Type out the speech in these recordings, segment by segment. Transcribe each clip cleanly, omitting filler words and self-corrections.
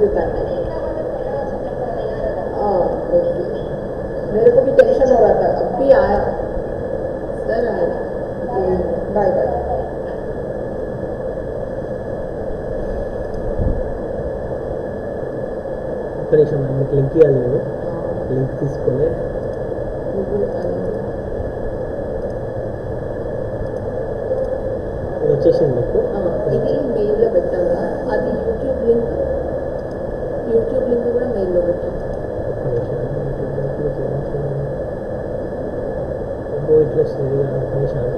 You that. मेरे को भी टेंशन हो रहा था, अब भी आया सर, आया। Bye bye. ऑपरेशन మీకు లింక్ ఇవ్వాలి, నేను లింక్ తీసుకొని వచ్చేసింది మీకు. ఇది మెయిల్లో పెట్టాలా, అది యూట్యూబ్ లింక్ కూడా మెయిల్లో పెట్టాం. ఇట్లా వస్తుంది నిమిషాలు.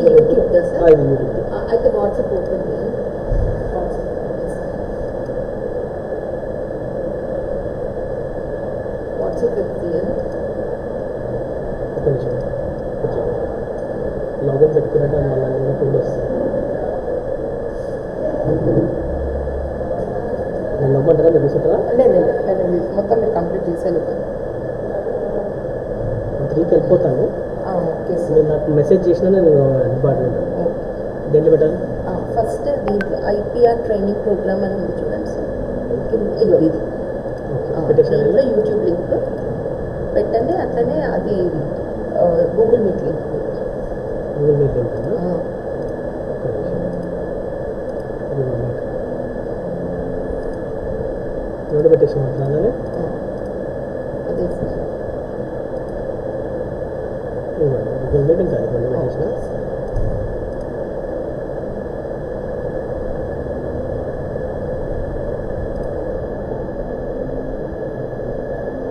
యూట్యూబ్ దా సార్? అయితే వాట్సాప్ ఓపెన్ చేయండి. వాట్సాప్ ఎత్తియండి. కొంచెం లాగిన్ పెట్టుకున్నట్టు మళ్ళీ ఫోన్ వస్తుంది. నేను నమ్మంటారా, మీరు తీసుకుంటారా? లేదు, మొత్తం మీరు కంప్లీట్ చేసేది. 3కి వెళ్ళిపోతాను. Okay sir. మీరు నాకు మెసేజ్ చేసినా నేను డిపార్ట్మెంట్ దేంట్లో పెట్టాలి? ఫస్ట్ దీంట్లో ఐపీఆర్ ట్రైనింగ్ ప్రోగ్రామ్ అని ఉంది చూడండి సార్. ఇది దీంట్లో యూట్యూబ్ లింక్ పెట్టండి. అట్లనే అది గూగుల్ మీట్ లింక్. ఎవరు పెట్టేసి మాట్లాడాలి? అదే సార్. గూగుల్ మీటింగ్ కాదు, గూగుల్ పెట్టేసిన.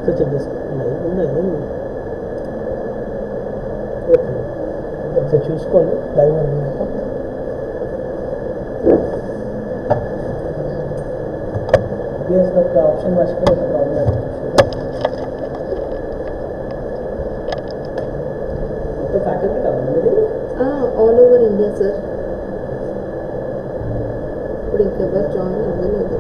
సో చెక్ చేసుకోండి, ఉన్నాయి. ఓకే, ఒకసారి చూసుకోండి. లైవ్ బిఎస్ ఒక ఆప్షన్ మర్చిపోయి ప్రాబ్లం ఫ్యాకల్టీ కావాలి ఆల్ ఓవర్ ఇండియా సార్. ఇప్పుడు ఇంకెవరు జాయిన్ అవ్వలేదు.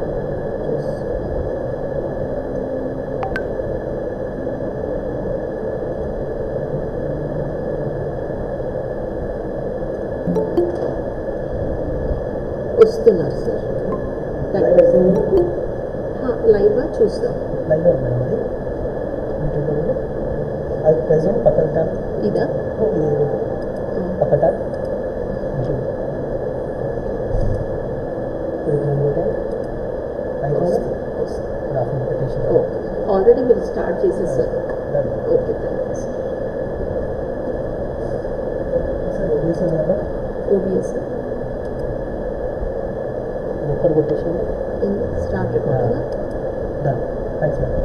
వస్తున్నారు సార్. లైవ్గా చూస్తాం. లైవ్గా ఉన్నాం. అది ప్రెజెంట్ పక్కన ట్యాబ్ ఇదా? పక్క ట్యాబ్ ఆల్రెడీ మీరు స్టార్ట్ చేసేసారు. Okay, thank you sir. OBS sir ఒక్కరు కొట్టేసింది. Start recording. Done. Thanks madam.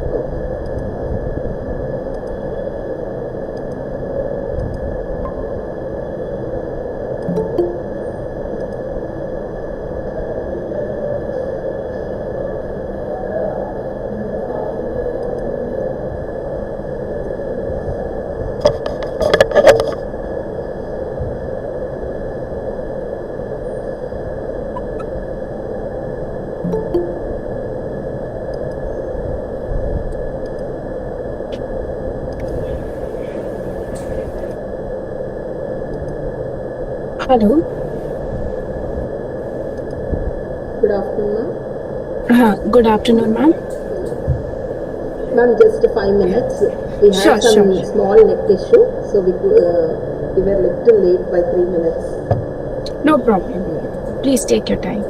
Hello. Good afternoon, ma'am. Good afternoon, ma'am. Ma'am, just 5 minutes. We had some small net issue, so we were little late by 3 minutes. No problem. Please take your time.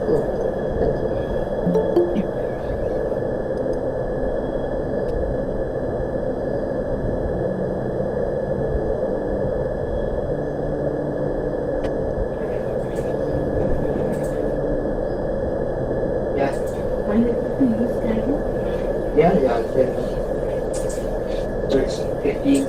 Okay, thank you. Yeah, sure. So it's 15.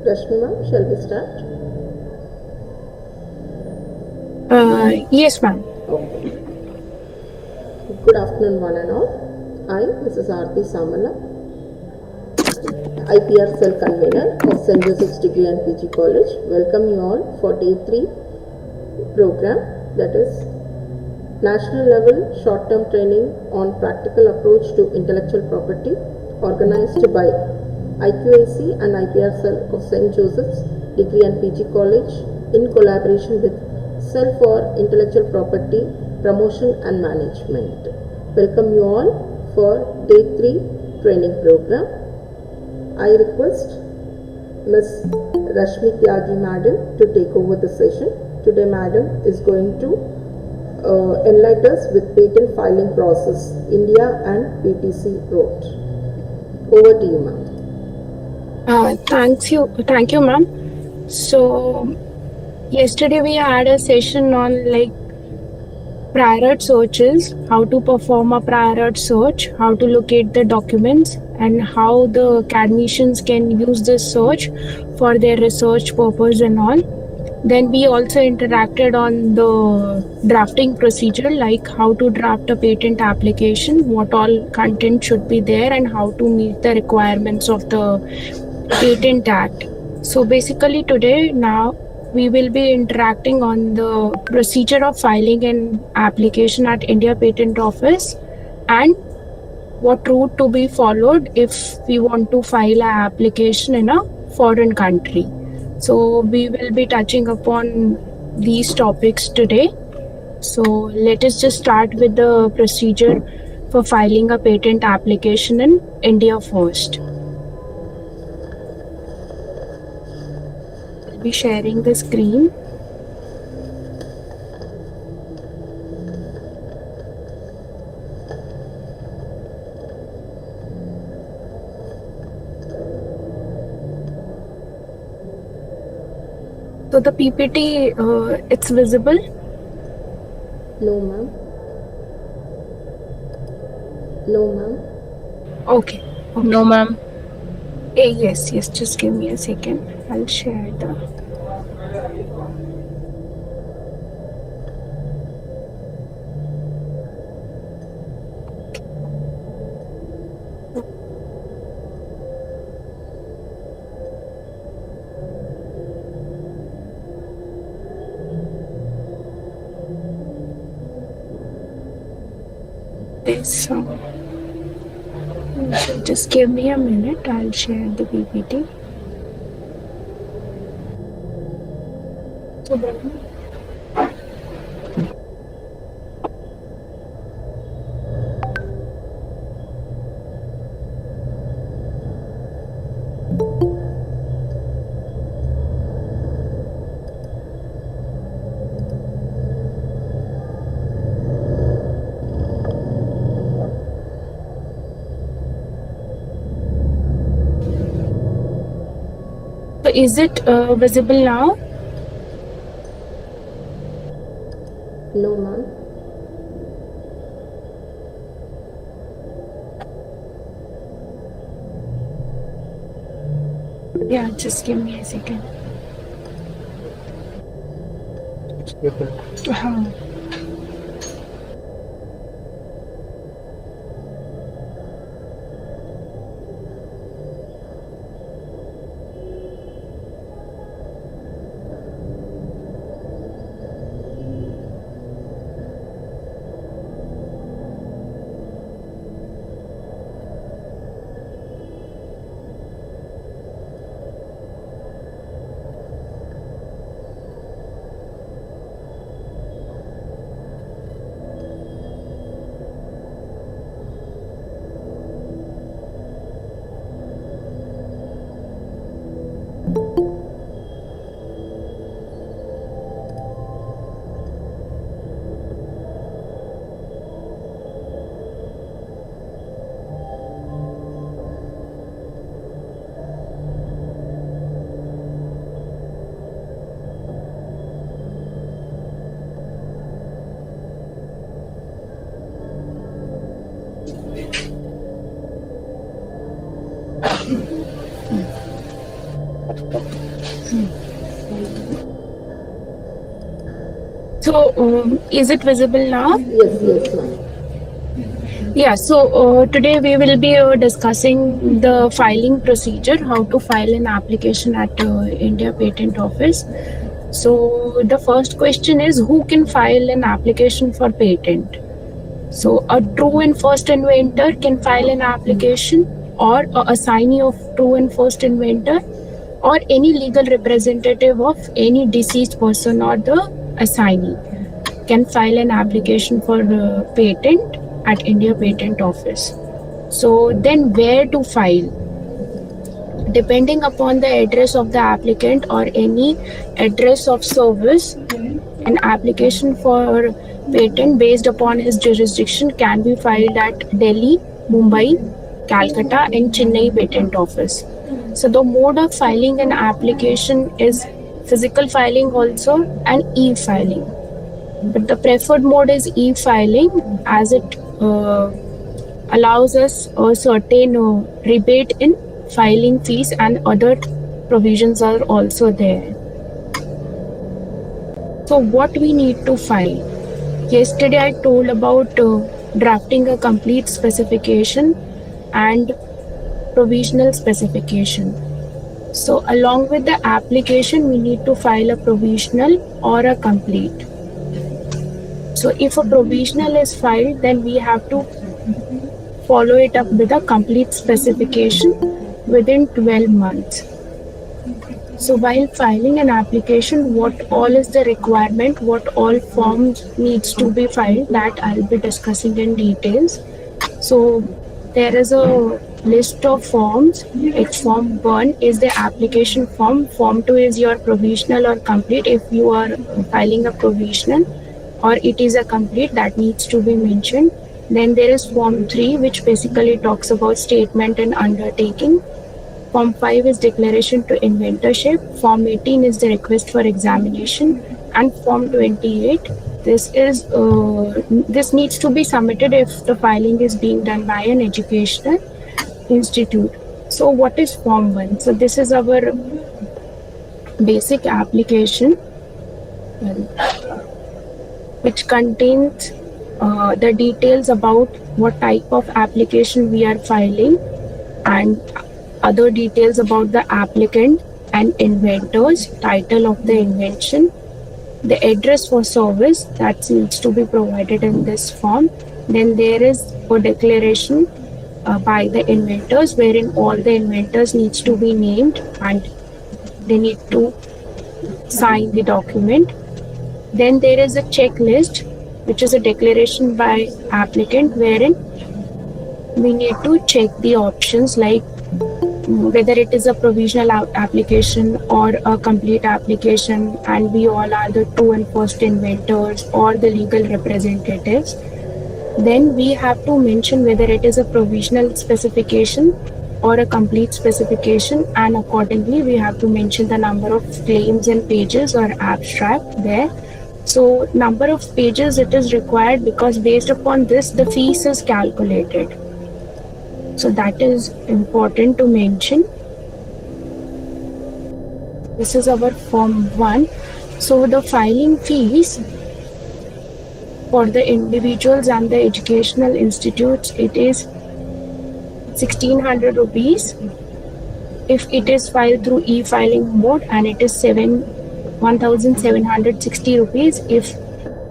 Rashmi ma'am, shall we start? Yes, ma'am. Okay. Good afternoon, one and all. I, Mrs. R.P. Samala, IPR Cell Convener of St. Joseph's Degree and PG College, welcome you all for Day 3 program, that is National Level Short-Term Training on Practical Approach to Intellectual Property, organized by IQAC and IPR Cell of St. Joseph's Degree and PG College in collaboration with Cell for Intellectual Property Promotion and Management. Welcome you all for Day 3 training program. I request Ms. Rashmi Tyagi Madam to take over the session. Today Madam is going to enlighten us with patent filing process, India and PTC Route. Over to you, ma'am. Thank you, ma'am. So, yesterday we had a session on prior art searches, how to perform a prior art search, how to locate the documents, and how the academicians can use this search for their research purpose and all. Then we also interacted on the drafting procedure, like how to draft a patent application, what all content should be there, and how to meet the requirements of the Patent Act. So basically today now we will be interacting on the procedure of filing an application at India Patent Office and what route to be followed if we want to file an application in a foreign country. So we will be touching upon these topics today. So let us just start with the procedure for filing a patent application in India first. I'll be sharing the screen. So the PPT, it's visible? No, ma'am. No, ma'am. Okay. No, ma'am. Yes, just give me a second. I'll share the... This, just give me a minute. I'll share the PPT. So is it visible now? No, ma'am. Yeah, just give me a second. So, is it visible now? Yes, ma'am. Yeah, so today we will be discussing the filing procedure, how to file an application at India Patent Office. So the first question is, who can file an application for patent? So a true and first inventor can file an application, or a assignee of true and first inventor, or any legal representative of any deceased person or the assignee can file an application for patent at India Patent Office. So then where to file? Depending upon the address of the applicant or any address of service, an application for patent based upon his jurisdiction can be filed at Delhi, Mumbai, Calcutta and Chennai Patent Office. So the mode of filing an application is physical filing also and e-filing. But the preferred mode is e-filing, as it allows us a certain rebate in filing fees, and other provisions are also there. So what we need to file? Yesterday I told about drafting a complete specification and provisional specification. So along with the application, we need to file a provisional or a complete. So if a provisional is filed, then we have to follow it up with a complete specification within 12 months. So while filing an application, what all is the requirement, what all forms needs to be filed, that I'll be discussing in details. So there is a list of forms. Form 1 is the application form. Form 2 is your provisional or complete if you are filing a provisional, or it is a complete that needs to be mentioned. Then there is Form 3, which basically talks about statement and undertaking. Form 5 is declaration to inventorship. Form 18 is the request for examination. And Form 28, this needs to be submitted if the filing is being done by an educational institute. So what is Form 1? So this is our basic application, which contains the details about what type of application we are filing, and other details about the applicant and inventors, title of the invention, the address for service that needs to be provided in this form. Then there is a declaration by the inventors, wherein all the inventors needs to be named and they need to sign the document. Then there is a checklist, which is a declaration by applicant, wherein we need to check the options like whether it is a provisional application or a complete application, and we all are the true and first inventors or the legal representatives. Then we have to mention whether it is a provisional specification or a complete specification, and accordingly we have to mention the number of claims and pages or abstract there. So number of pages it is required because based upon this the fees is calculated. So that is important to mention. This is our Form 1. So the filing fees for the individuals and the educational institutes, it is 1600 rupees if it is filed through e-filing mode, and it is 1760 rupees if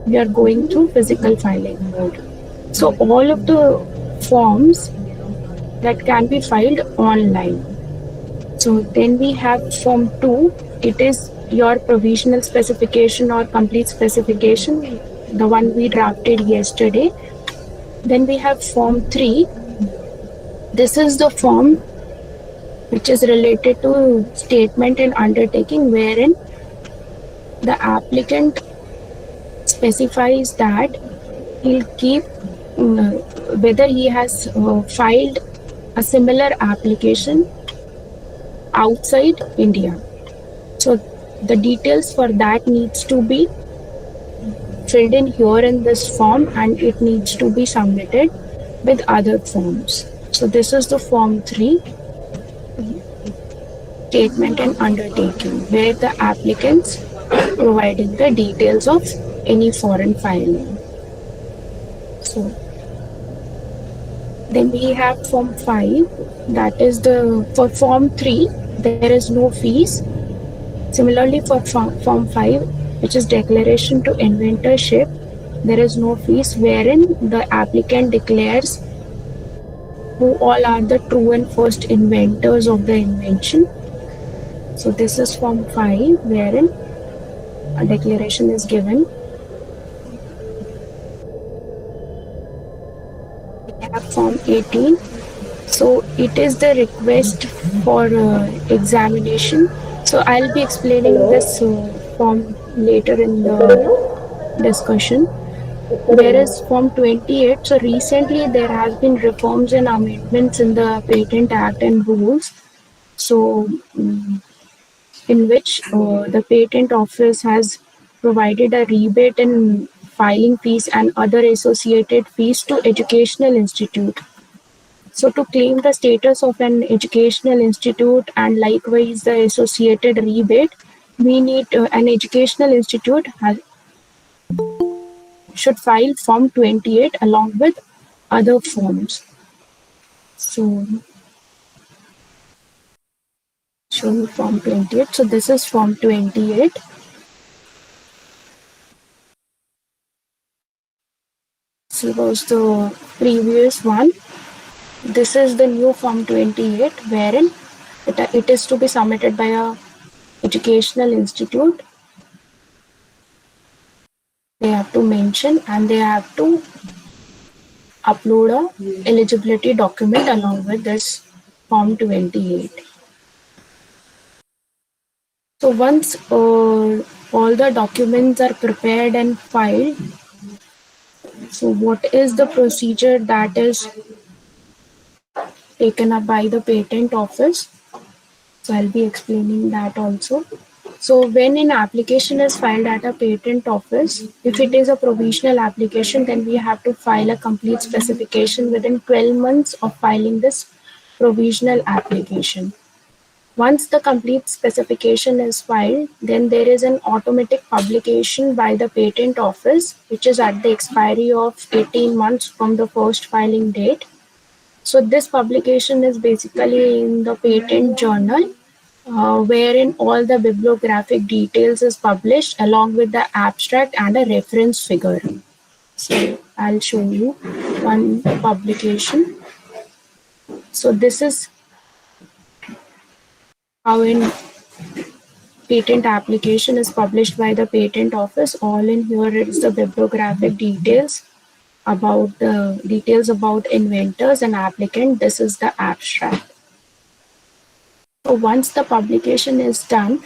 we are going through physical filing mode. So all of the forms that can be filed online. So then we have Form 2. It is your provisional specification or complete specification, the one we drafted yesterday. Then we have Form 3. This is the form which is related to statement and undertaking, wherein the applicant specifies that he'll keep whether he has filed a similar application outside India. So the details for that needs to be filled in here in this form, and it needs to be submitted with other forms. So this is the Form 3. statement and undertaking, where the applicants providing the details of any foreign filing. So then we have Form 5, that is for Form 3, there is no fees. Similarly, for Form 5, which is Declaration to Inventorship, there is no fees, wherein the applicant declares who all are the true and first inventors of the invention. So this is Form 5, wherein a declaration is given. We have Form 18. So it is the request for examination. So I'll be explaining this form later in the discussion. There is Form 28. So recently there has been reforms and amendments in the Patent Act and rules. So in which the Patent Office has provided a rebate in filing fees and other associated fees to educational institute. So to claim the status of an educational institute and likewise the associated rebate, we need an educational institute should file Form 28 along with other forms. So show me Form 28. So this is Form 28. This was the previous one. This is the new Form 28, wherein it is to be submitted by a educational institute. They have to mention and they have to upload a eligibility document along with this Form 28. So once all the documents are prepared and filed, so what is the procedure that is taken up by the patent office? So I'll be explaining that also. So when an application is filed at a patent office, if it is a provisional application, then we have to file a complete specification within 12 months of filing this provisional application. Once the complete specification is filed, then there is an automatic publication by the patent office, which is at the expiry of 18 months from the first filing date. So this publication is basically in the patent journal, wherein all the bibliographic details is published along with the abstract and a reference figure. So I'll show you one publication. So this is how an patent application is published by the patent office. All in here is the bibliographic details about inventors and applicant. This is the abstract. So once the publication is done,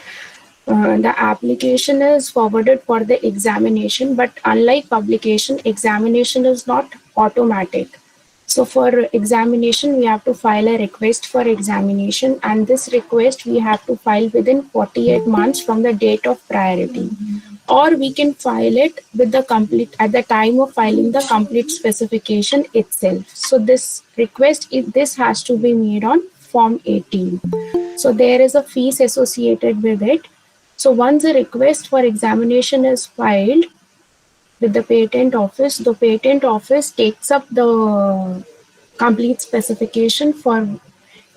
the application is forwarded for the examination, but unlike publication, examination is not automatic. So for examination, we have to file a request for examination, and this request we have to file within 48 months from the date of priority. Or we can file it with the complete at the time of filing the complete specification itself. So this request, this has to be made on Form 18. So there is a fees associated with it. So once a request for examination is filed with the patent office takes up the complete specification for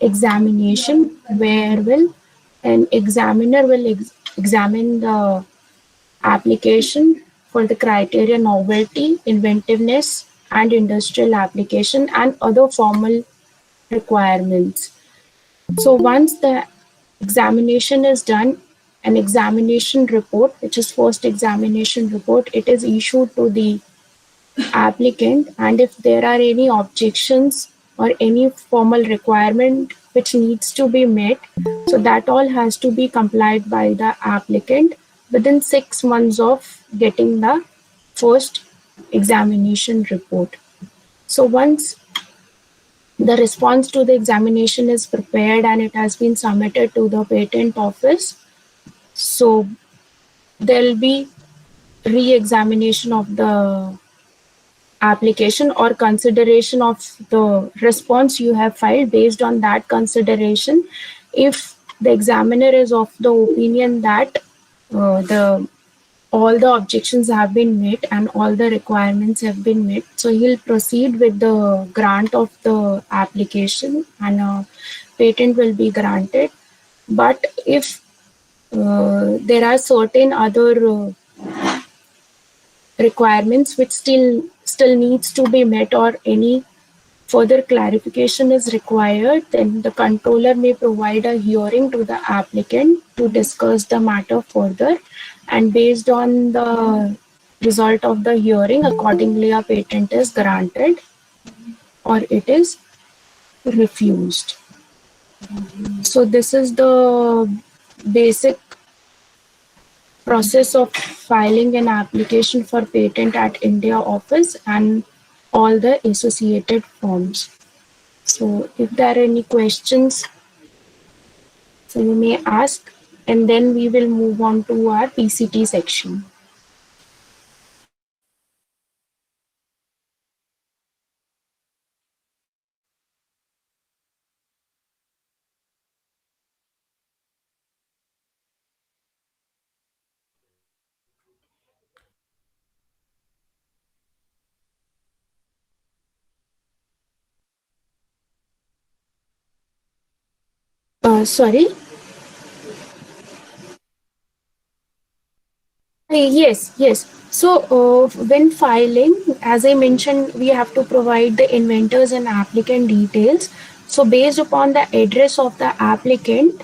examination, where an examiner will examine the application for the criteria novelty, inventiveness, and industrial application and other formal requirements. So once the examination is done, an examination report, which is first examination report, it is issued to the applicant, and if there are any objections or any formal requirement which needs to be met, so that all has to be complied by the applicant within 6 months of getting the first examination report. So once the response to the examination is prepared and it has been submitted to the patent office, so there will be re-examination of the application or consideration of the response you have filed. Based on that consideration, if the examiner is of the opinion that all the objections have been met and all the requirements have been met, so he'll proceed with the grant of the application and a patent will be granted. But if there are certain other requirements which still needs to be met or any further clarification is required, then the controller may provide a hearing to the applicant to discuss the matter further, and based on the result of the hearing, accordingly a patent is granted or it is refused. So this is the basic process of filing an application for patent at India office and all the associated forms. So if there are any questions, so you may ask, and then we will move on to our PCT section. Sorry. Yes, yes. So when filing, as I mentioned, we have to provide the inventors and applicant details. So based upon the address of the applicant,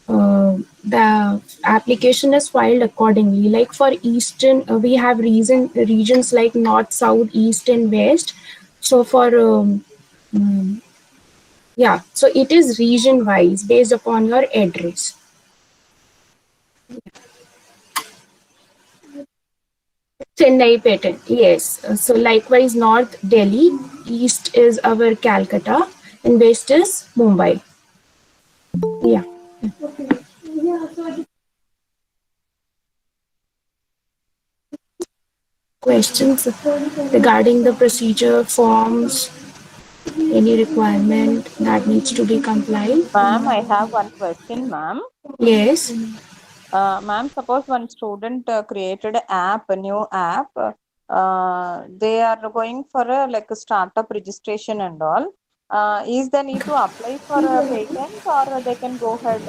the application is filed accordingly. Like for Eastern, we have regions like North, South, East, and West. So for yeah, so it is region wise based upon your address. Chennai patent, yes. So likewise, North Delhi, East is our Calcutta, and West is Mumbai. Yeah. Questions regarding the procedure, forms, any requirement that needs to be complied? Ma'am, I have one question, ma'am. Yes. Ma'am, suppose one student created a new app. They are going for a startup registration and all. Is there need to apply for a patent or they can go ahead?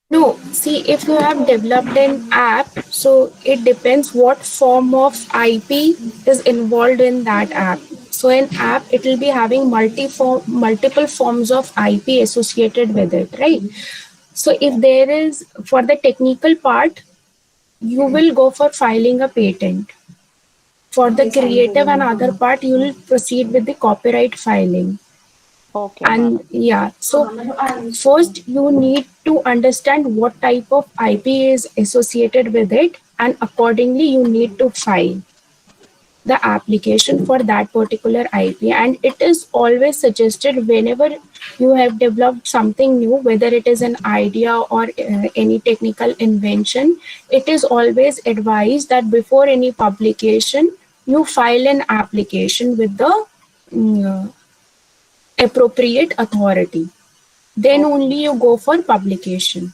No, see, if you have developed an app, so it depends what form of IP is involved in that app. So an app, it will be having multiple forms of IP associated with it, right? So if there is, for the technical part, you will go for filing a patent. For the creative and other part, you will proceed with the copyright filing. Okay. And yeah, so first you need to understand what type of IP is associated with it, and accordingly you need to file the application for that particular IP. And it is always suggested whenever you have developed something new, whether it is an idea or any technical invention, it is always advised that before any publication, you file an application with the appropriate authority. Then only you go for publication.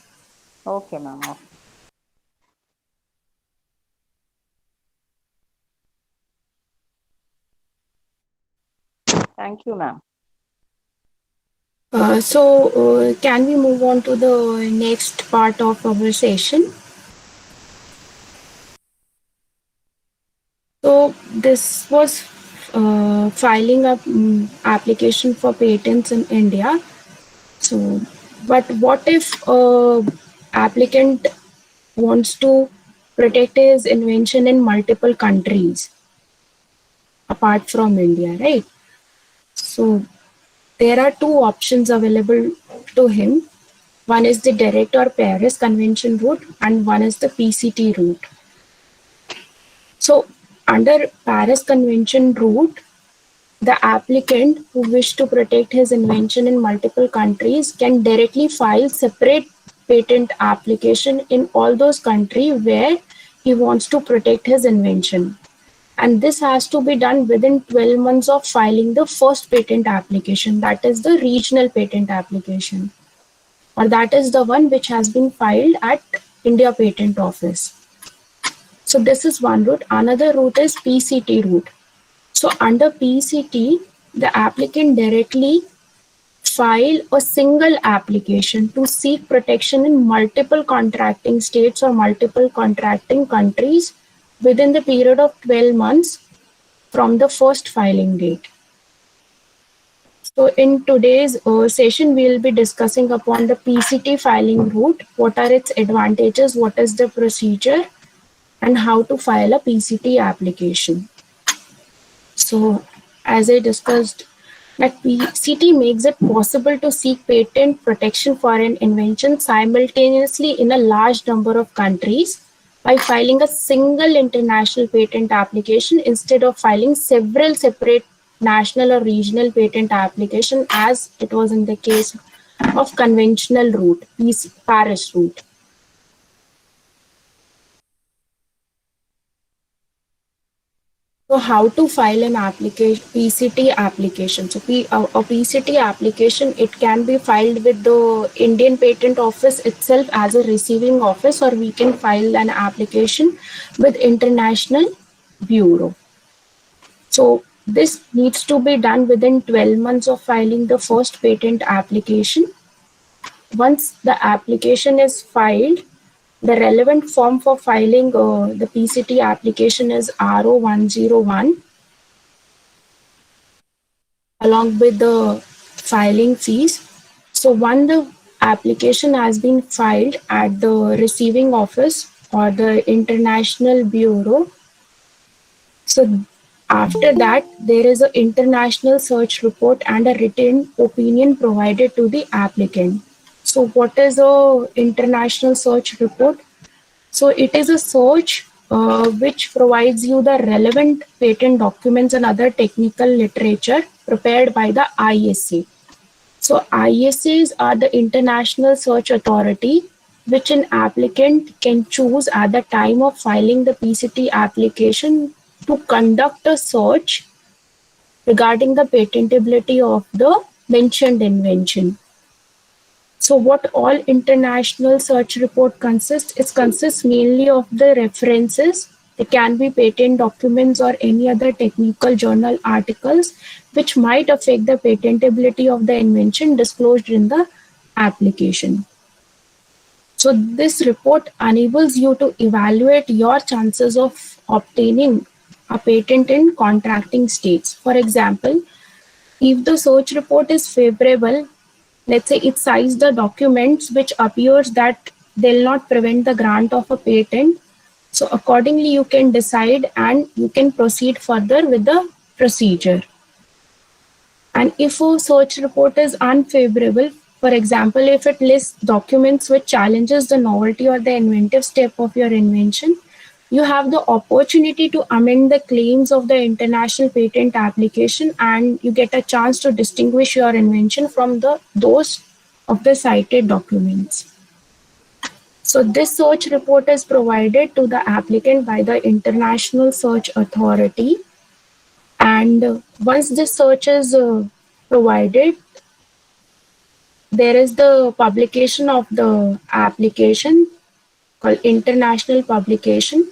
Okay, ma'am. Okay. Thank you, ma'am. Can we move on to the next part of our session? So this was filing a application for patents in India. So, but what if applicant wants to protect his invention in multiple countries apart from India, right? So there are two options available to him. One is the direct or Paris Convention route, and one is the PCT route. So under Paris Convention route, the applicant who wishes to protect his invention in multiple countries can directly file separate patent application in all those countries where he wants to protect his invention. And this has to be done within 12 months of filing the first patent application, that is the regional patent application. or that is the one which has been filed at India Patent Office. So this is one route. Another route is PCT route. So under PCT, the applicant directly file a single application to seek protection in multiple contracting states or multiple contracting countries within the period of 12 months from the first filing date. So in today's session, we will be discussing upon the PCT filing route, what are its advantages, what is the procedure, and how to file a PCT application. So as I discussed, that PCT makes it possible to seek patent protection for an invention simultaneously in a large number of countries by filing a single international patent application instead of filing several separate national or regional patent application as it was in the case of conventional route, Paris route. So how to file an application, PCT application. So a PCT application, it can be filed with the Indian Patent Office itself as a receiving office, or we can file an application with International Bureau. So this needs to be done within 12 months of filing the first patent application. Once the application is filed, the relevant form for filing the PCT application is RO101 along with the filing fees. So once the application has been filed at the receiving office or the International Bureau, so after that, there is an international search report and a written opinion provided to the applicant. So what is a international search report? So it is a search which provides you the relevant patent documents and other technical literature prepared by the ISA. So ISAs are the International Search Authority, which an applicant can choose at the time of filing the PCT application to conduct a search regarding the patentability of the mentioned invention. So what all international search report consists? It consists mainly of the references. It can be patent documents or any other technical journal articles which might affect the patentability of the invention disclosed in the application. So this report enables you to evaluate your chances of obtaining a patent in contracting states. For example, if the search report is favorable, let's say it cites the documents which appears that they'll not prevent the grant of a patent. So accordingly, you can decide and you can proceed further with the procedure. And if a search report is unfavorable, for example, if it lists documents which challenges the novelty or the inventive step of your invention, you have the opportunity to amend the claims of the international patent application and you get a chance to distinguish your invention from those of the cited documents. So this search report is provided to the applicant by the International Search Authority. And once this search is provided, there is the publication of the application called international publication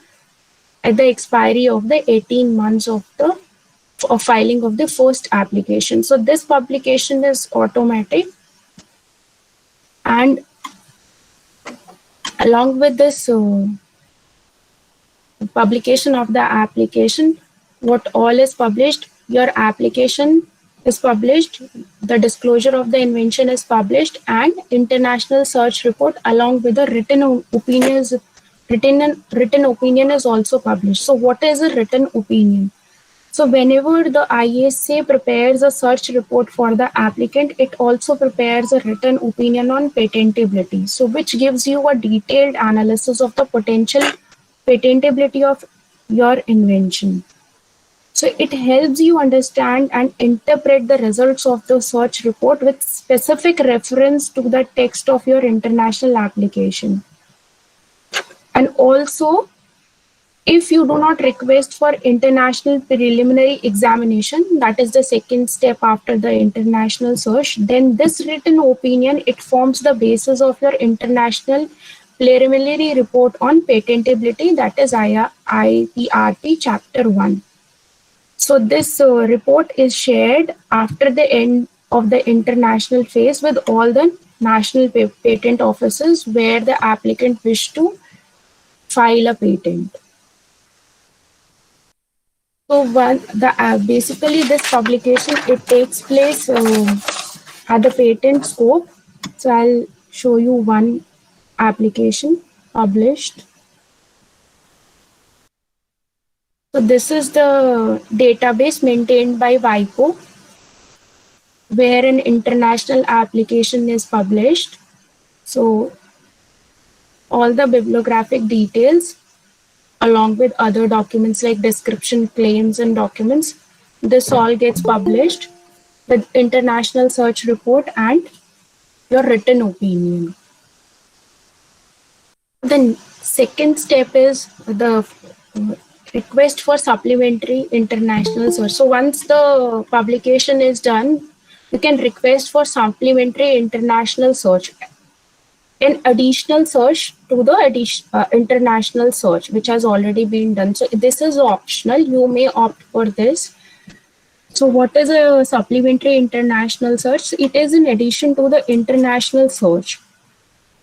at the expiry of the 18 months of filing of the first application. So this publication is automatic, and along with this publication of the application, what all is published, your application is published, the disclosure of the invention is published, and international search report along with the written opinion is also published. So what is a written opinion? So whenever the ISA prepares a search report for the applicant, it also prepares a written opinion on patentability. So which gives you a detailed analysis of the potential patentability of your invention. So it helps you understand and interpret the results of the search report with specific reference to the text of your international application. And also, If you do not request for international preliminary examination, that is the second step after the international search, then this written opinion, it forms the basis of your international preliminary report on patentability, that is IPRP Chapter 1. So this report is shared after the end of the international phase with all the national patent offices where the applicant wish to file a patent. So basically this publication, it takes place at the patent scope. So I'll show you one application published. So this is the database maintained by WIPO, where an international application is published. So all the bibliographic details along with other documents like description, claims and documents, this all gets published, the international search report and your written opinion. The second step is the request for supplementary international search. So once the publication is done, you can request for supplementary international search, an additional search to the international search, which has already been done. So this is optional. You may opt for this. So what is a supplementary international search? It is in addition to the international search.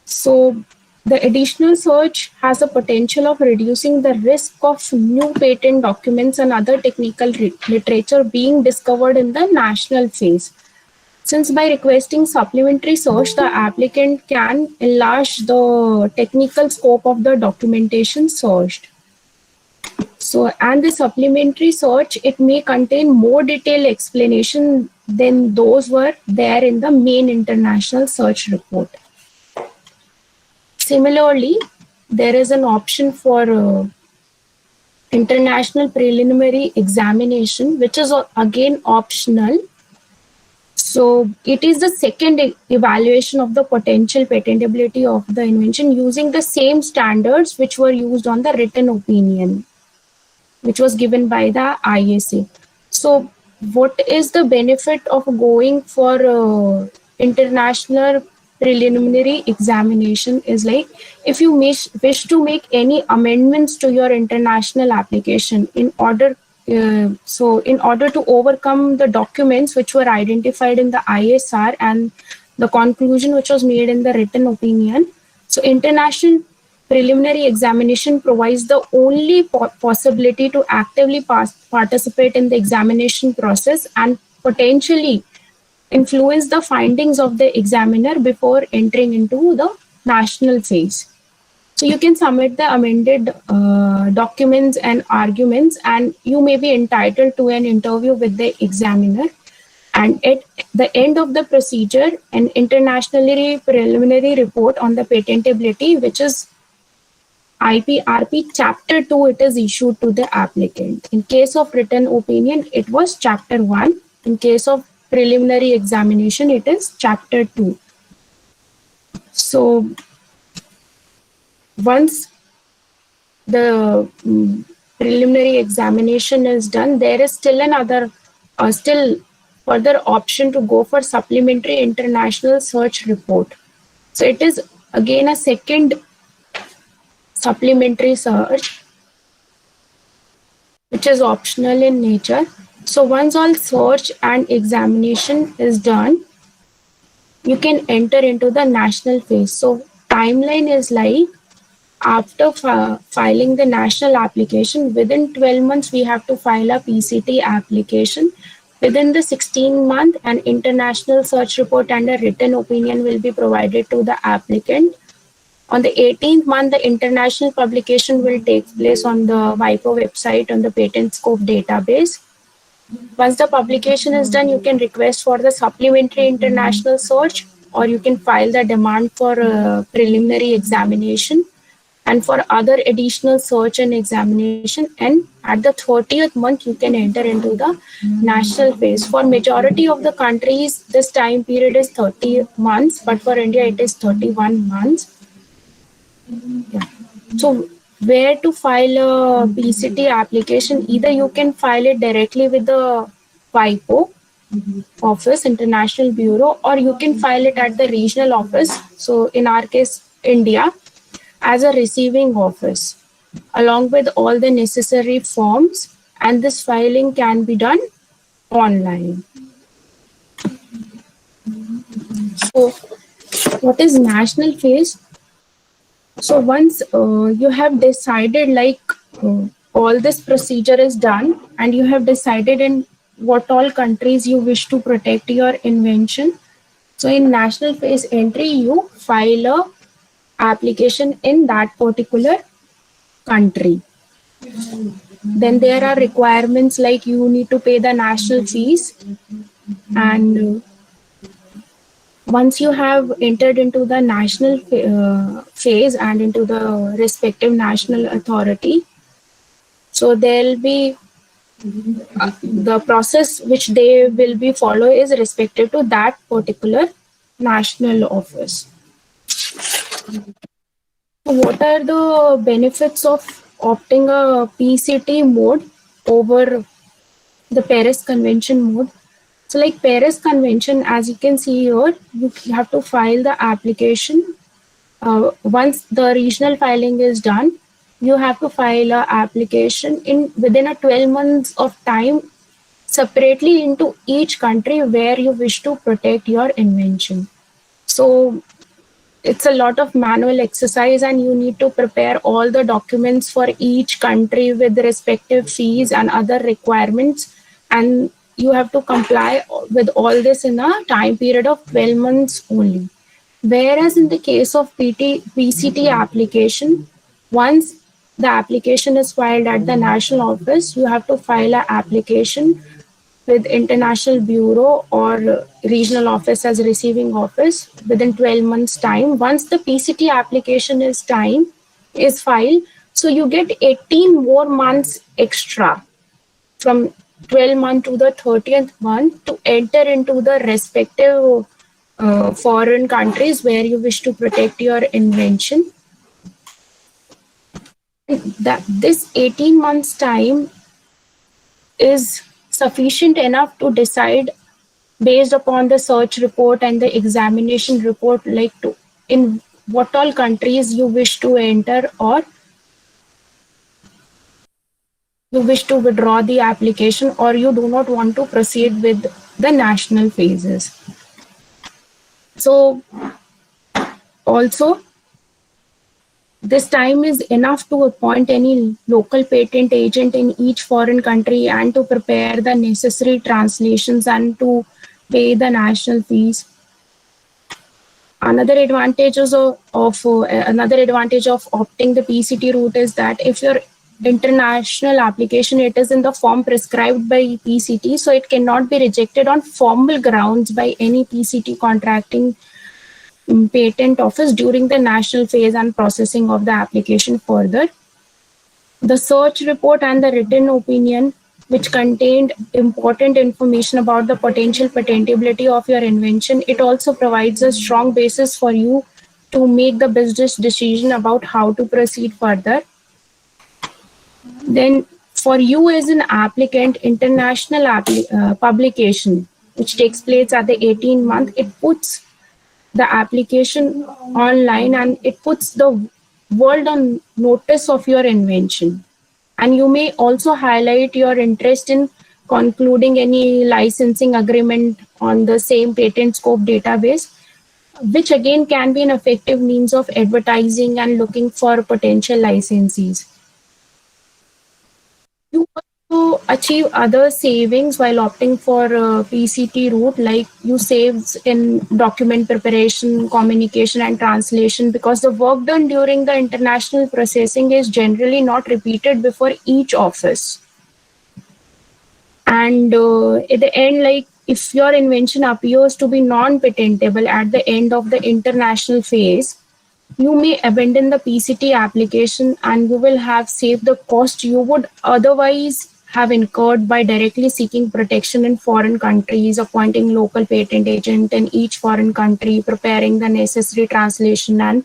So the additional search has a potential of reducing the risk of new patent documents and other technical literature being discovered in the national phase. Since by requesting supplementary search, the applicant can enlarge the technical scope of the documentation searched. So, and the supplementary search, it may contain more detailed explanation than those were there in the main international search report. Similarly, there is an option for international preliminary examination, which is again optional. So it is the second evaluation of the potential patentability of the invention using the same standards which were used on the written opinion, which was given by the ISA. So what is the benefit of going for international preliminary examination is like, if you wish to make any amendments to your international application in order to overcome the documents which were identified in the ISR and the conclusion which was made in the written opinion, so international preliminary examination provides the only possibility to actively participate in the examination process and potentially influence the findings of the examiner before entering into the national phase. So you can submit the amended documents and arguments, and you may be entitled to an interview with the examiner. And at the end of the procedure, an internationally preliminary report on the patentability, which is IPRP Chapter 2, it is issued to the applicant. In case of written opinion, it was Chapter 1. In case of preliminary examination, it is Chapter 2. So once the preliminary examination is done, there is still still further option to go for supplementary international search report. So it is again a second supplementary search, which is optional in nature. So once all search and examination is done, you can enter into the national phase. So timeline is like, after filing the national application, within 12 months, we have to file a PCT application. Within the 16-month, an international search report and a written opinion will be provided to the applicant. On the 18th month, the international publication will take place on the WIPO website on the patent scope database. Once the publication is done, you can request for the supplementary international search, or you can file the demand for a preliminary examination and for other additional search and examination. And at the 30th month, you can enter into the national phase. For majority of the countries, this time period is 30 months, but for India, it is 31 months. Yeah. So where to file a PCT application. Either you can file it directly with the WIPO office, International Bureau, or you can file it at the regional office. So in our case, India, as a receiving office, along with all the necessary forms, and this filing can be done online. So what is national phase? So once you have decided all this procedure is done and you have decided in what all countries you wish to protect your invention. So in national phase entry, you file a application in that particular country. Then there are requirements like you need to pay the national fees, and once you have entered into the national phase and into the respective national authority, so there'll be the process which they will be follow is respective to that particular national office. What are the benefits of opting a PCT mode over the Paris Convention mode? So like Paris Convention, as you can see here, you have to file the application. Once the regional filing is done, you have to file an application within a 12 months of time separately into each country where you wish to protect your invention. So it's a lot of manual exercise and you need to prepare all the documents for each country with the respective fees and other requirements, and you have to comply with all this in a time period of 12 months only. Whereas in the case of PCT application, once the application is filed at the national office, you have to file an application with International Bureau or regional office as receiving office within 12 months time. Once the PCT application is filed, so you get 18 more months extra from 12th month to the 30th month to enter into the respective foreign countries where you wish to protect your invention. This 18 months time is sufficient enough to decide based upon the search report and the examination report, in what all countries you wish to enter or you wish to withdraw the application or you do not want to proceed with the national phases. So also, this time is enough to appoint any local patent agent in each foreign country and to prepare the necessary translations and to pay the national fees. Another advantage of opting the PCT route is that if your international application, it is in the form prescribed by PCT, so it cannot be rejected on formal grounds by any PCT contracting patent office during the national phase and processing of the application further. The search report and the written opinion, which contained important information about the potential patentability of your invention, it also provides a strong basis for you to make the business decision about how to proceed further. Then for you as an applicant, international publication, which takes place at the 18th month, it puts the application online and it puts the world on notice of your invention. And you may also highlight your interest in concluding any licensing agreement on the same patent scope database, which again can be an effective means of advertising and looking for potential licensees. You also achieve other savings while opting for a PCT route, like you saves in document preparation, communication, and translation, because the work done during the international processing is generally not repeated before each office. And at the end, if your invention appears to be non-patentable at the end of the international phase, you may abandon the PCT application and you will have saved the cost you would otherwise have incurred by directly seeking protection in foreign countries, appointing local patent agent in each foreign country, preparing the necessary translation and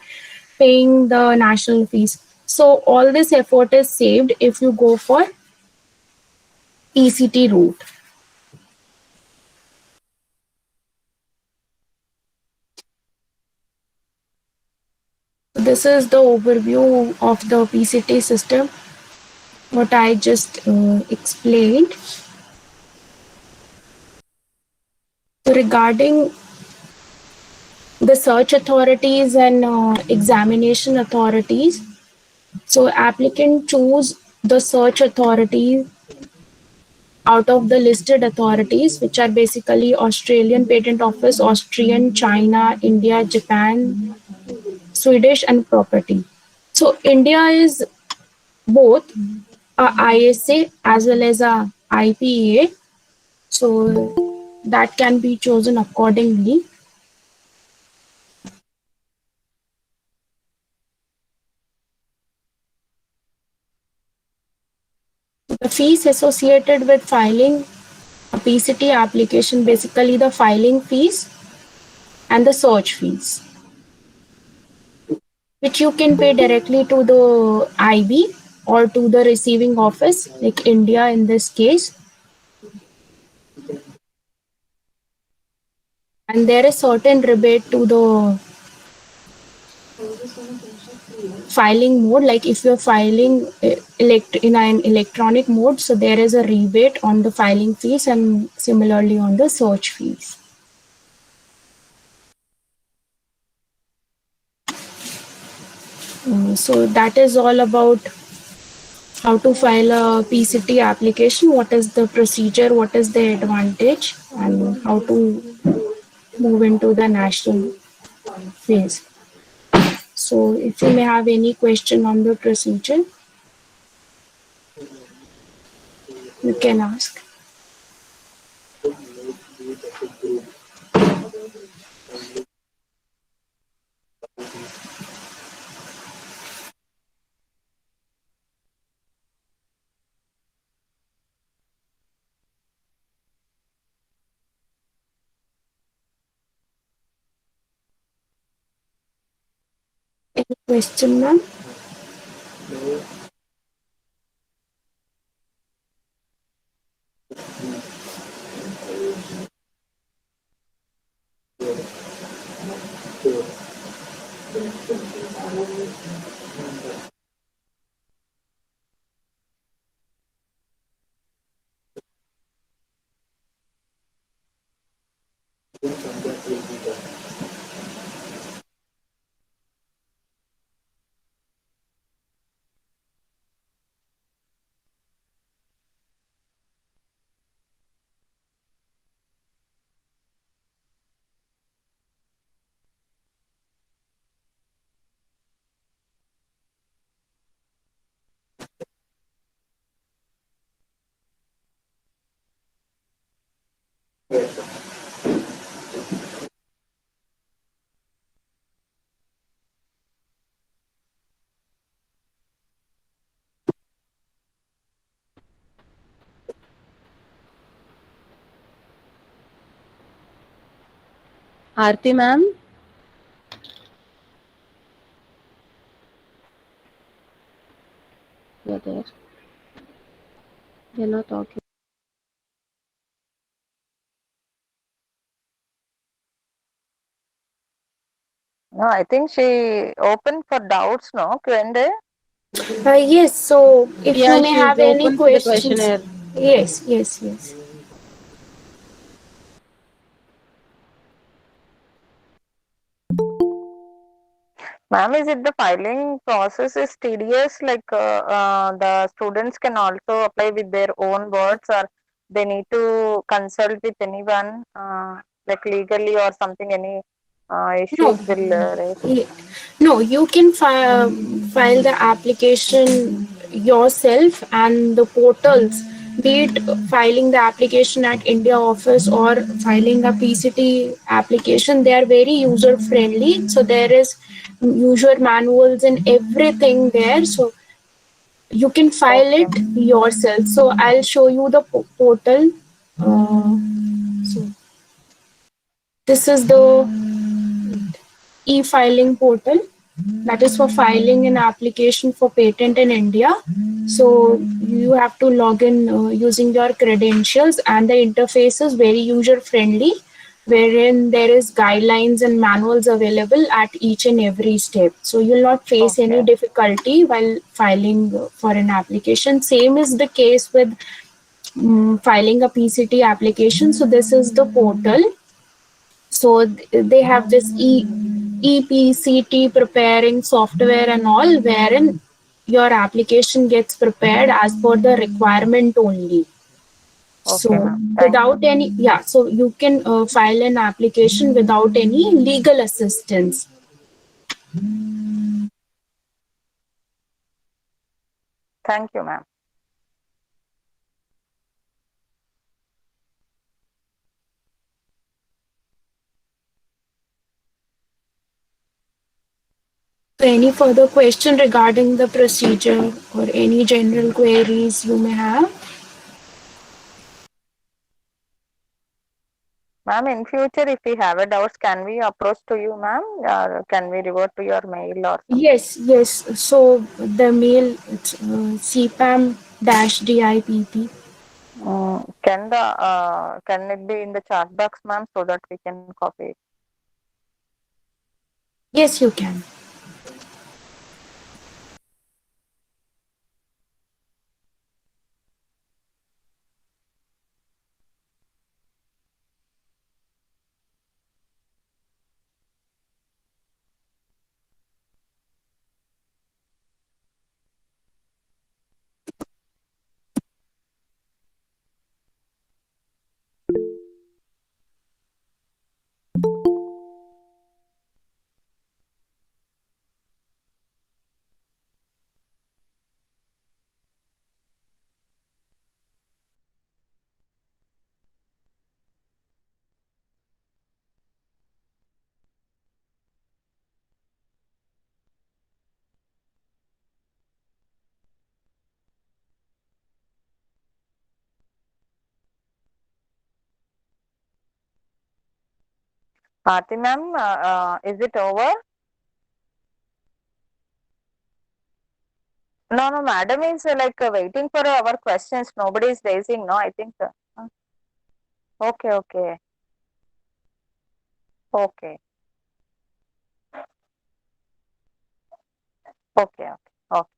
paying the national fees. So all this effort is saved if you go for PCT route. This is the overview of the PCT system, what I just explained. Regarding the search authorities and examination authorities, so applicant choose the search authorities out of the listed authorities, which are basically Australian Patent Office, Austrian, China, India, Japan, Swedish, and property. So India is both a ISA as well as a IPA. So that can be chosen accordingly. The fees associated with filing a PCT application, basically the filing fees and the search fees, which you can pay directly to the IB or to the receiving office, like India in this case. And there is certain rebate to the filing mode, like if you're filing in an electronic mode, so there is a rebate on the filing fees and similarly on the search fees. So that is all about how to file a PCT application, what is the procedure, what is the advantage, and how to move into the national phase. So if you may have any question on the procedure, you can ask. Any question, ma'am? Aarti ma'am? You're there. You're not talking. No, I think she opened for doubts, no? Q&A? Yes, so if Yeah, you may she's have any open for the questions. questionnaire. Yes. Ma'am, is it the filing process is tedious? Like the students can also apply with their own words, or they need to consult with anyone, like legally or something, any issues will raise? No, you can file the application yourself, and the portals, be it filing the application at India office or filing a PCT application, they are very user friendly. So there is user manuals and everything there. So you can file Okay. it yourself. So I'll show you the portal. So this is the e-filing portal. That is for filing an application for patent in India. So you have to log in using your credentials, and the interface is very user friendly, wherein there is guidelines and manuals available at each and every step. So you'll not face any Okay. difficulty while filing for an application. Same is the case with filing a PCT application. So this is the portal. So they have this EPCT preparing software and all, wherein your application gets prepared as per the requirement only. So Okay, ma'am. Thank you. without any, yeah, so you can file an application without any legal assistance. Thank you, ma'am. So any further question regarding the procedure or any general queries you may have? Ma'am, in future, if we have a doubts, can we approach to you, ma'am? Or can we revert to your mail or something? Yes, yes. So the mail, it's CPAM-DIPP. Can it be in the chat box, ma'am, so that we can copy it? Yes, you can. Aarti, ma'am, is it over? No, no, madam is waiting for our questions. Nobody is raising, no, I think. Okay, okay, okay, okay, okay.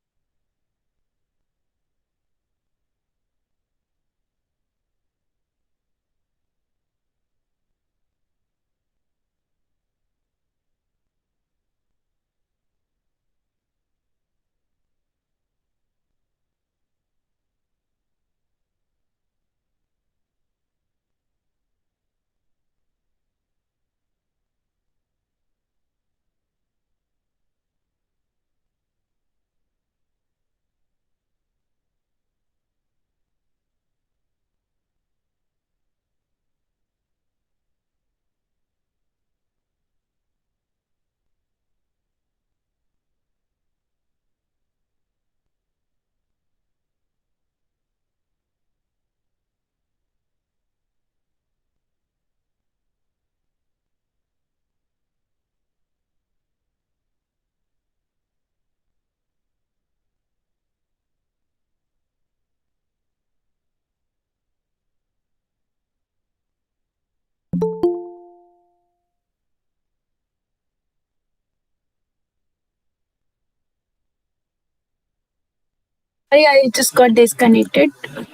Sorry, I just got disconnected.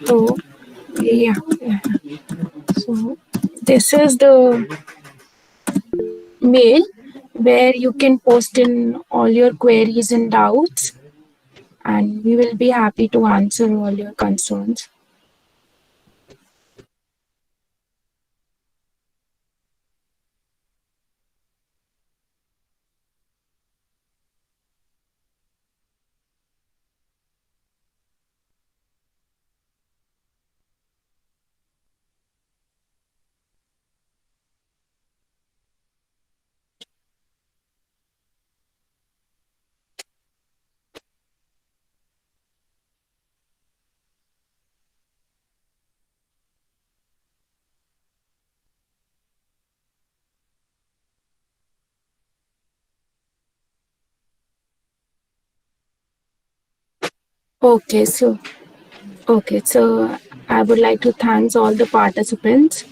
So, yeah. So, this is the mail where you can post in all your queries and doubts, and we will be happy to answer all your concerns. Okay, so I would like to thank all the participants,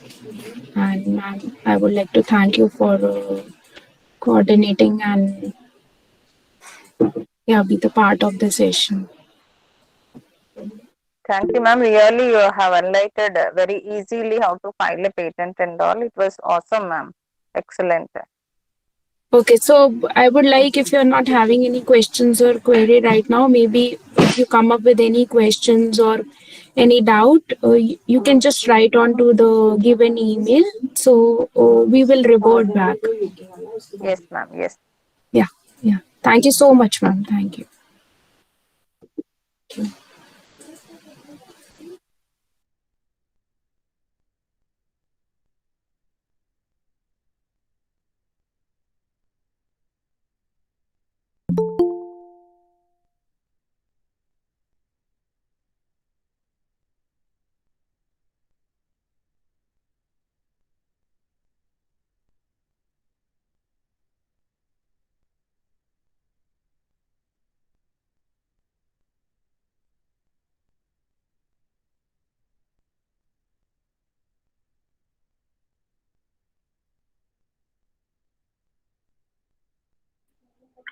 and ma'am, I would like to thank you for coordinating and be the part of the session. Thank you, ma'am. Really, you have enlightened very easily how to file a patent and all. It was awesome, ma'am. Excellent. Okay, so I would like, if you're not having any questions or query right now, maybe if you come up with any questions or any doubt, you can just write on to the given email. So we will revert back. Yes, ma'am. Yes. Yeah, yeah. Thank you so much, ma'am. Thank you.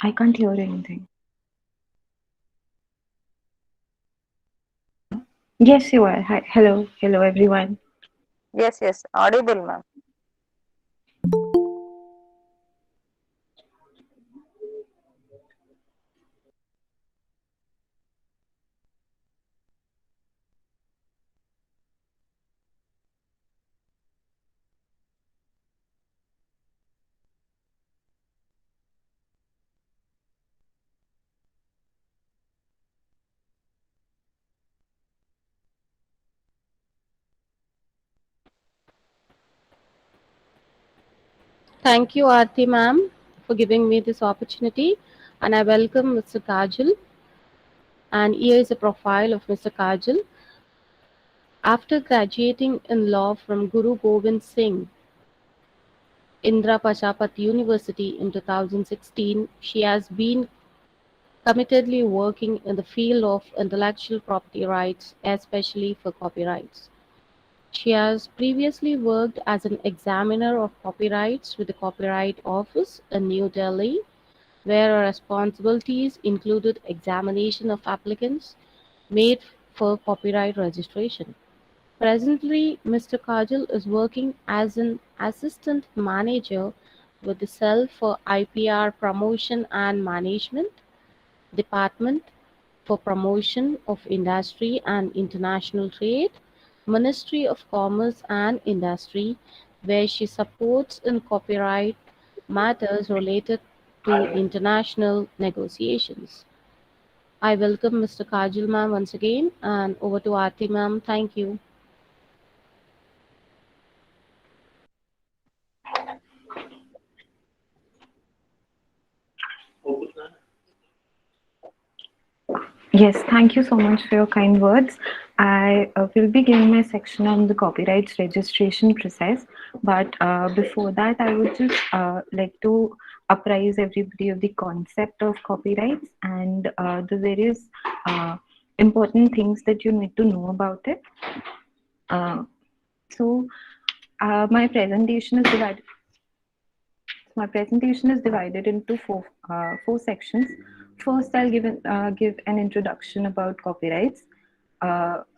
I can't hear anything. Yes, you are. Hi. Hello. Hello, everyone. Yes, yes. Audible, ma'am. Thank you, Aarti ma'am, for giving me this opportunity, and I welcome Mr. Kajal. And here is a profile of Mr. Kajal. After graduating in law from Guru Gobind Singh Indra Pachapat University in 2016, she has been committedly working in the field of intellectual property rights, especially for copyrights. She has previously worked as an examiner of copyrights with the Copyright Office in New Delhi, where her responsibilities included examination of applicants made for copyright registration. Presently, Mr. Kajal is working as an assistant manager with the Cell for IPR Promotion and Management Department for Promotion of Industry and International Trade, Ministry of Commerce and Industry, where she supports in copyright matters related to international negotiations. I welcome Mr. Kajal ma'am once again, and over to Aarti ma'am. Thank you. Yes, thank you so much for your kind words. I will be giving my section on the copyrights registration process, but before that, I would just like to apprise everybody of the concept of copyrights and the various important things that you need to know about it. Uh, so, my presentation is divided. My presentation is divided into four sections. First, I'll give an introduction about copyrights.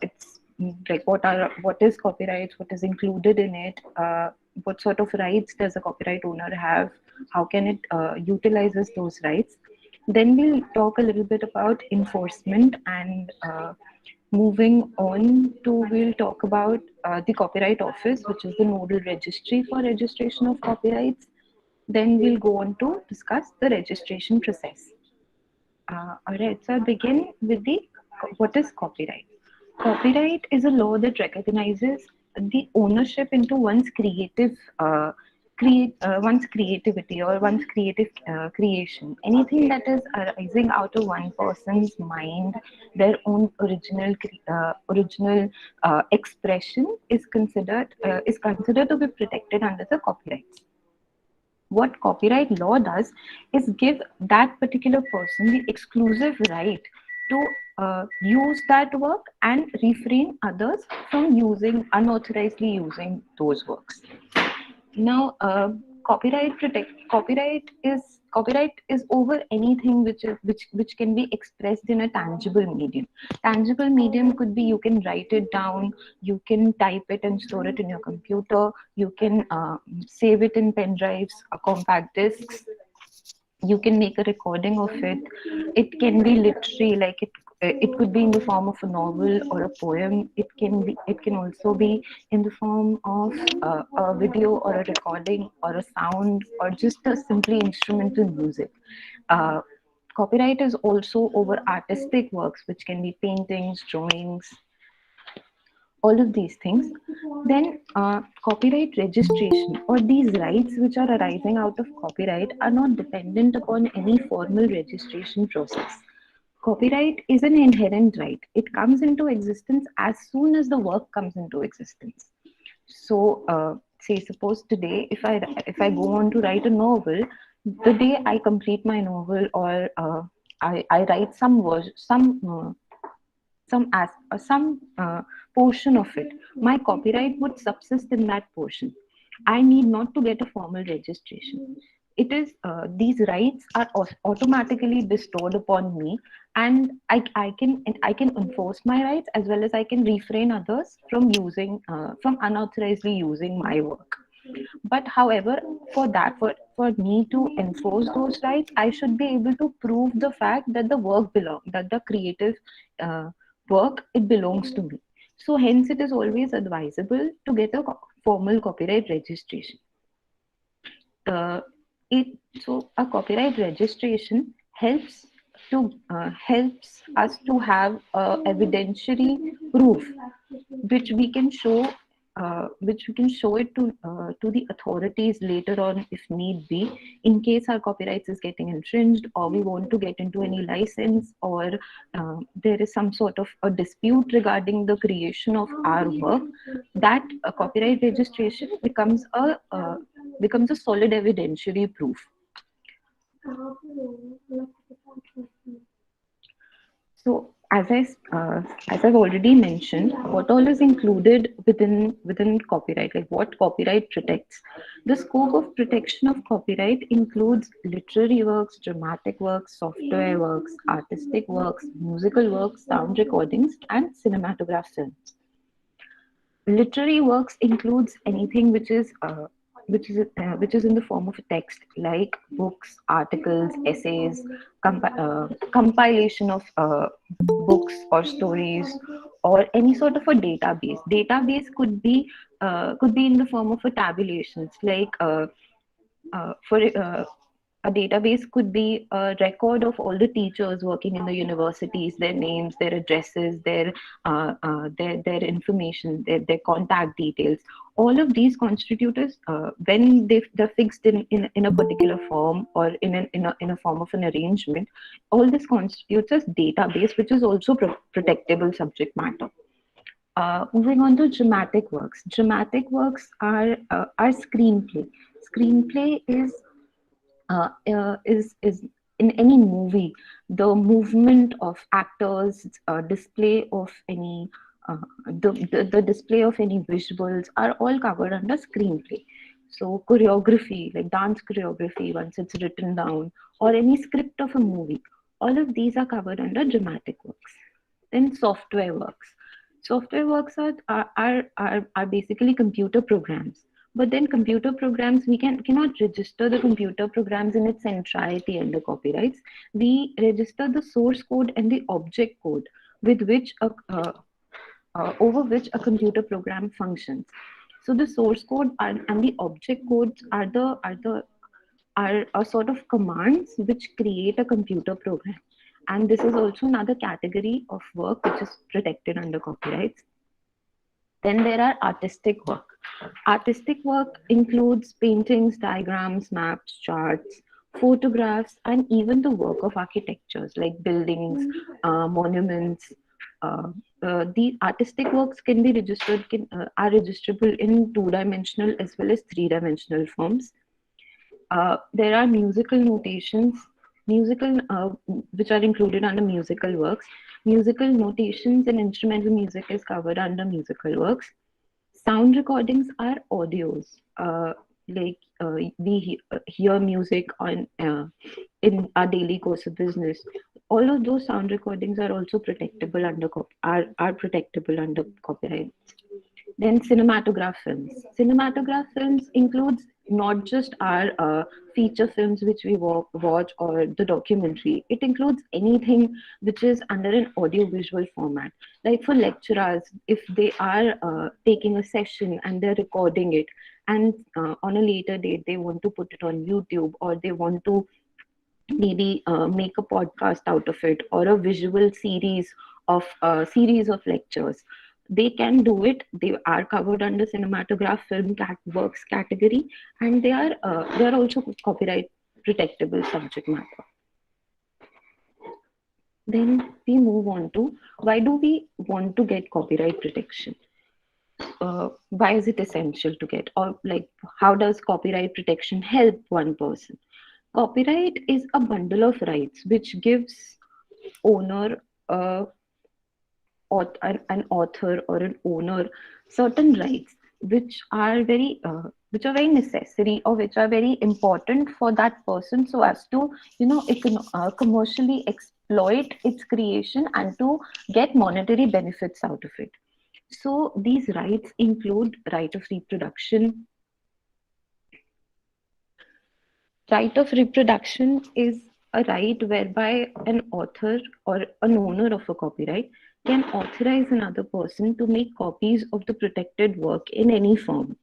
It's like what is copyrights, what is included in it, what sort of rights does a copyright owner have, how can it utilizes those rights. Then we'll talk a little bit about enforcement and moving on to we'll talk about the Copyright Office, which is the nodal registry for registration of copyrights. Then we'll go on to discuss the registration process. All right, so I'll begin with what is copyright. Copyright is a law that recognizes the ownership into one's one's creativity or one's creative creation. Anything that is arising out of one person's mind, their own original expression is considered to be protected under the copyrights. What copyright law does is give that particular person the exclusive right to use that work and refrain others from unauthorizedly using those works. Now, copyright is over anything which can be expressed in a tangible medium. Tangible medium could be you can write it down, you can type it and store it in your computer, you can save it in pen drives, compact discs, you can make a recording of it. It can be literary, like it could be in the form of a novel or a poem. It can also be in the form of a video or a recording or a sound or just a simply instrumental music. uh, Copyright is also over artistic works, which can be paintings, drawings, all of these things. Then copyright registration, or these rights which are arising out of copyright, are not dependent upon any formal registration process. Copyright is an inherent right. It comes into existence as soon as the work comes into existence. So say suppose today, if I go on to write a novel, the day I complete my novel, or I write some portion of it, my copyright would subsist in that portion. I need not to get a formal registration. It is these rights are automatically bestowed upon me, and I can enforce my rights, as well as I can refrain others from unauthorizedly using my work. But however, for me to enforce those rights, I should be able to prove the fact that the creative uh, work, it belongs to me. So hence it is always advisable to get a formal copyright registration. uh, it So a copyright registration helps us to have evidentiary proof, which we can show it to the authorities later on, if need be, in case our copyrights is getting infringed, or we want to get into any license, or there is some sort of a dispute regarding the creation of our work. That copyright registration becomes a solid evidentiary proof. So, as I've already mentioned, what all is included within copyright, like what copyright protects. The scope of protection of copyright includes literary works, dramatic works, software works, artistic works, musical works, sound recordings, and cinematograph films. Literary works includes anything which is in the form of a text, like books, articles, essays, compilation of books or stories, or any sort of a database. Database could be in the form of a tabulations, like for a database could be a record of all the teachers working in the universities, their names, their addresses, their information, their contact details. All of these constitutors, when they're fixed in a particular form, or in a form of an arrangement, all this constitutes as database, which is also protectable subject matter. Moving on to dramatic works. Dramatic works are screenplay. Screenplay is in any movie, the movement of actors, display of any the display of any visuals are all covered under screenplay. So choreography, like dance choreography, once it's written down, or any script of a movie, all of these are covered under dramatic works. Then software works. Software works are basically computer programs. But then computer programs, we cannot register the computer programs in its entirety under copyrights. We register the source code and the object code with which over which a computer program functions. So the source code and the object codes are a sort of commands which create a computer program. And this is also another category of work which is protected under copyrights. Then there are artistic work. Artistic work includes paintings, diagrams, maps, charts, photographs, and even the work of architectures like buildings, monuments. The artistic works can be are registrable in two-dimensional as well as three-dimensional forms. There are musical notations. which are included under musical works. Musical notations and instrumental music is covered under musical works. Sound recordings are audios. We hear music on in our daily course of business. All of those sound recordings are also protectable under are protectable under copyright. Then cinematograph films. Cinematograph films includes not just our feature films which we watch or the documentary. It includes anything which is under an audio-visual format. Like for lecturers, if they are taking a session and they're recording it, and on a later date they want to put it on YouTube, or they want to maybe make a podcast out of it, or a visual series of lectures, they can do it. They are covered under cinematograph film works category, and they are also copyright protectable subject matter. Then we move on to, why do we want to get copyright protection? Why is it essential to get, or like how does copyright protection help one person? Copyright is a bundle of rights which gives owner an author or an owner certain rights which are very necessary, or which are very important for that person, so as to it can commercially exploit its creation and to get monetary benefits out of it. So these rights include right of reproduction. Right of reproduction is a right whereby an author or an owner of a copyright can authorize another person to make copies of the protected work in any form.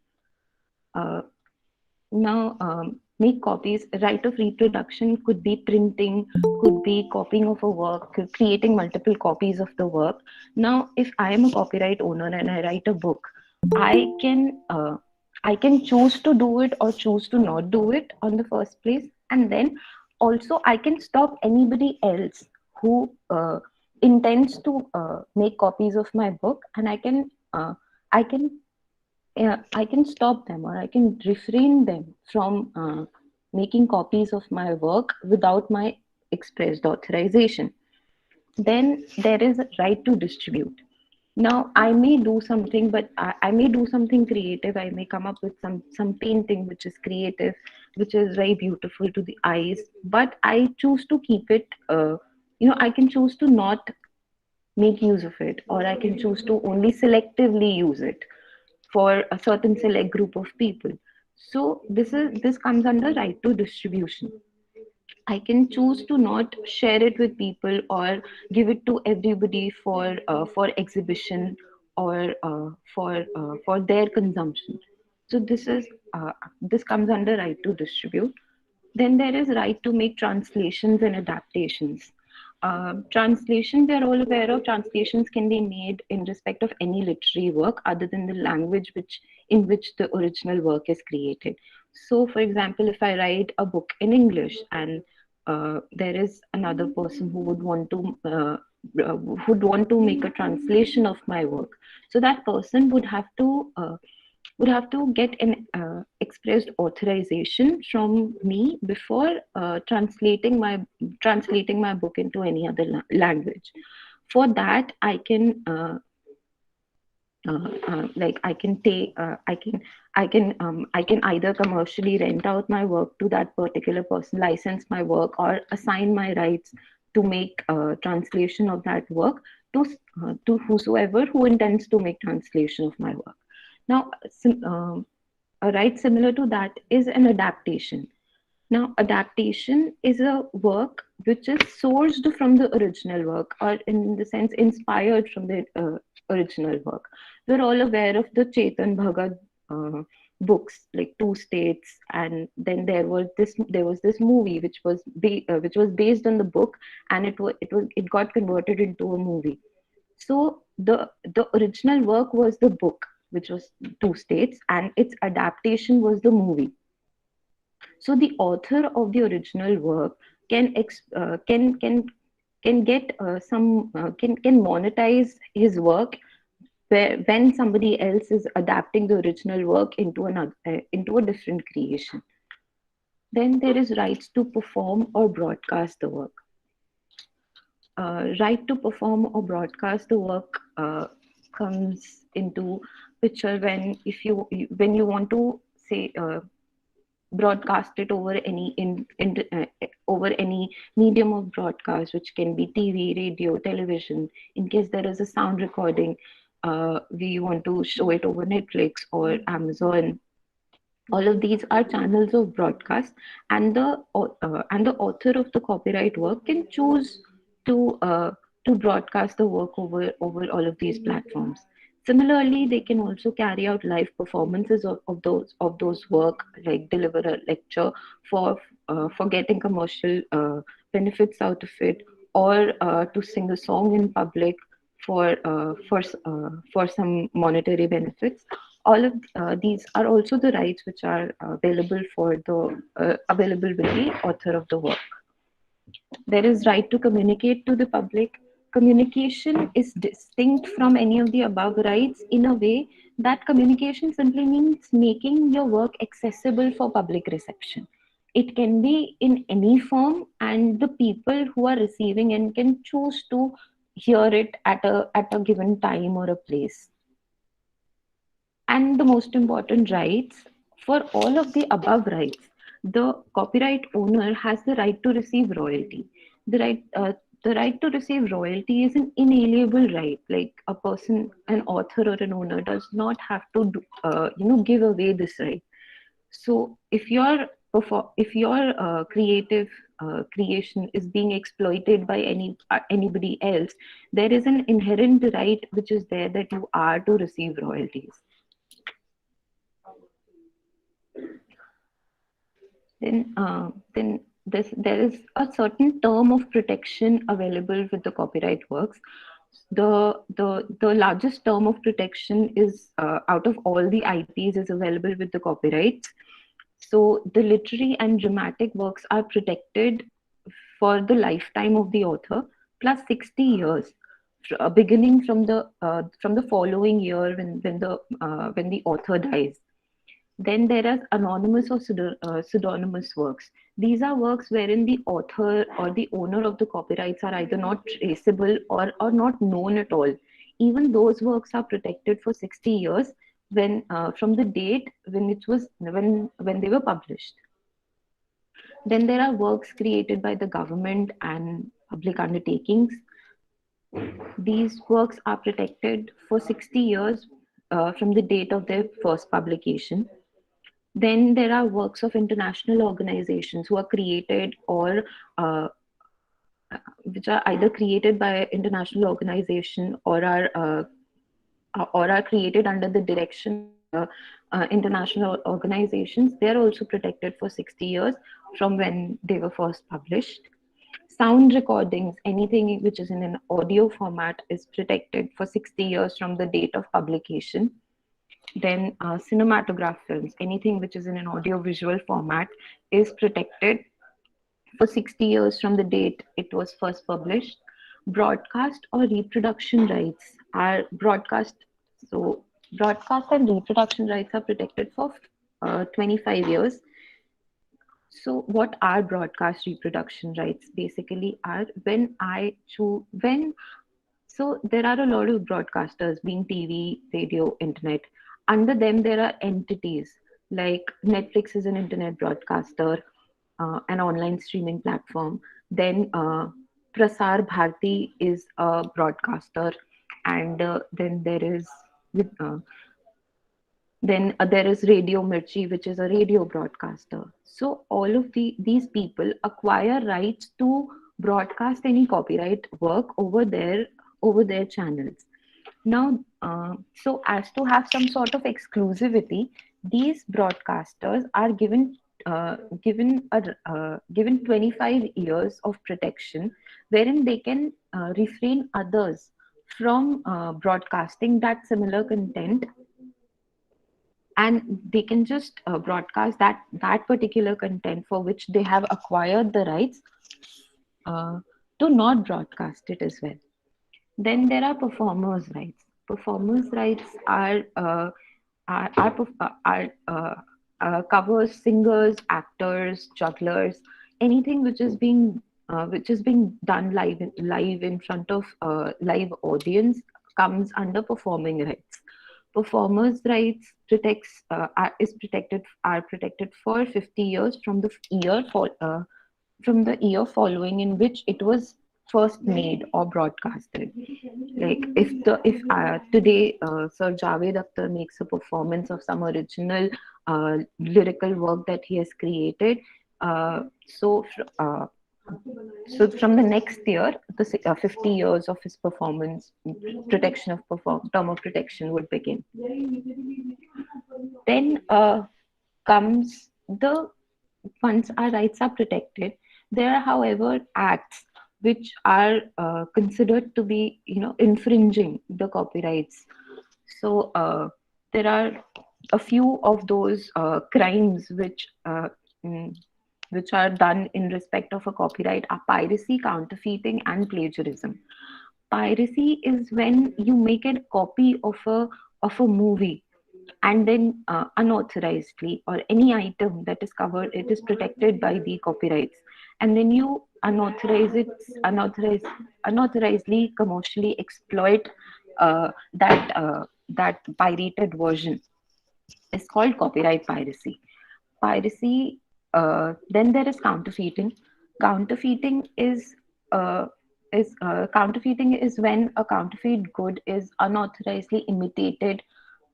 Make copies. Right of reproduction could be printing, could be copying of a work, creating multiple copies of the work. Now, if I am a copyright owner and I write a book, I can choose to do it or choose to not do it on the first place, and then also I can stop anybody else who intends to make copies of my book, and I can stop them, or I can refrain them from making copies of my work without my expressed authorization. Then there is a right to distribute. Now, I may do something, but I may do something creative. I may come up with some painting which is creative, which is very beautiful to the eyes, but I choose to keep it, I can choose to not make use of it, or I can choose to only selectively use it for a certain select group of people. So this comes under right to distribution. I can choose to not share it with people or give it to everybody for exhibition, or for their consumption. So this comes under right to distribute. Then there is right to make translations and adaptations. Translation, we are all aware of, translations can be made in respect of any literary work other than the language in which the original work is created. So, for example, if I write a book in English, and there is another person who would want to make a translation of my work, so that person would have to get an expressed authorization from me before translating my book into any other language. For that, I can I can either commercially rent out my work to that particular person, license my work, or assign my rights to make translation of that work to whosoever who intends to make translation of my work. Now, a right similar to that is an adaptation. Now, adaptation is a work which is sourced from the original work, or in the sense inspired from the original work. We're all aware of the Chetan Bhagat books, like Two States, and then there was this movie which was based on the book, and it got converted into a movie. So the original work was the book, which was Two States, and its adaptation was the movie. So the author of the original work can monetize his work when somebody else is adapting the original work into a different creation. Then there is rights to perform or broadcast the work. Right to perform or broadcast the work comes into picture when you want to say broadcast it over over any medium of broadcast, which can be TV, radio, television. In case there is a sound recording, we want to show it over Netflix or Amazon. All of these are channels of broadcast, and the author of the copyright work can choose to broadcast the work over all of these platforms. Similarly, they can also carry out live performances of those work, like deliver a lecture for getting commercial benefits out of it, or to sing a song in public for some monetary benefits. All of these are also the rights which are available with the author of the work. There is right to communicate to the public. Communication is distinct from any of the above rights in a way that communication simply means making your work accessible for public reception. It can be in any form, and the people who are receiving it can choose to hear it at a given time or a place. And the most important rights, for all of the above rights, the copyright owner has the right to receive royalty. The right to receive royalty is an inalienable right. Like a person, an author or an owner does not have to give away this right. So if your creative creation is being exploited by anybody else, there is an inherent right which is there that you are to receive royalties. Then there is a certain term of protection available with the copyright works. The largest term of protection is out of all the IPs is available with the copyrights. So the literary and dramatic works are protected for the lifetime of the author plus 60 years, beginning from the following year when the author dies. Then there are anonymous or pseudonymous works. These are works wherein the author or the owner of the copyrights are either not traceable or not known at all. Even those works are protected for 60 years from the date when they were published. Then there are works created by the government and public undertakings. These works are protected for 60 years from the date of their first publication. Then there are works of international organizations who are created which are either created by international organization or are created under the direction of international organizations. They are also protected for 60 years from when they were first published. Sound recordings, anything which is in an audio format, is protected for 60 years from the date of publication. Then cinematograph films, anything which is in an audio-visual format, is protected for 60 years from the date it was first published. Broadcast or reproduction rights are broadcast. So broadcast and reproduction rights are protected for 25 years. So what are broadcast reproduction rights? Basically are so there are a lot of broadcasters, being TV, radio, internet. Under them, there are entities like Netflix is an internet broadcaster, an online streaming platform. Then Prasar Bharati is a broadcaster, and then there is there is Radio Mirchi, which is a radio broadcaster. So all of these people acquire rights to broadcast any copyright work over their channels. Now, so as to have some sort of exclusivity, these broadcasters are given 25 years of protection, wherein they can refrain others from broadcasting that similar content, and they can just broadcast that particular content for which they have acquired the rights to not broadcast it as well. Then there are performers' rights. Performers' rights are covers singers, actors, jugglers, anything which is being done live in front of live audience comes under performing rights. Performers' rights are protected for 50 years from the year following in which it was first made or broadcasted. Like if today Sir Javed Akhtar makes a performance of some original lyrical work that he has created, uh, so uh, so from the next year, the 50 years of his performance term of protection would begin. Then comes the once our rights are protected, there are, however, acts which are considered to be, infringing the copyrights. So there are a few of those crimes mm, which are done in respect of a copyright are piracy, counterfeiting, and plagiarism. Piracy is when you make a copy of a movie and then unauthorizedly, or any item that is covered, it is protected by the copyrights, and then you unauthorizedly commercially exploit that pirated version is called copyright piracy. Piracy. Then there is counterfeiting. Counterfeiting counterfeiting is when a counterfeit good is unauthorizedly imitated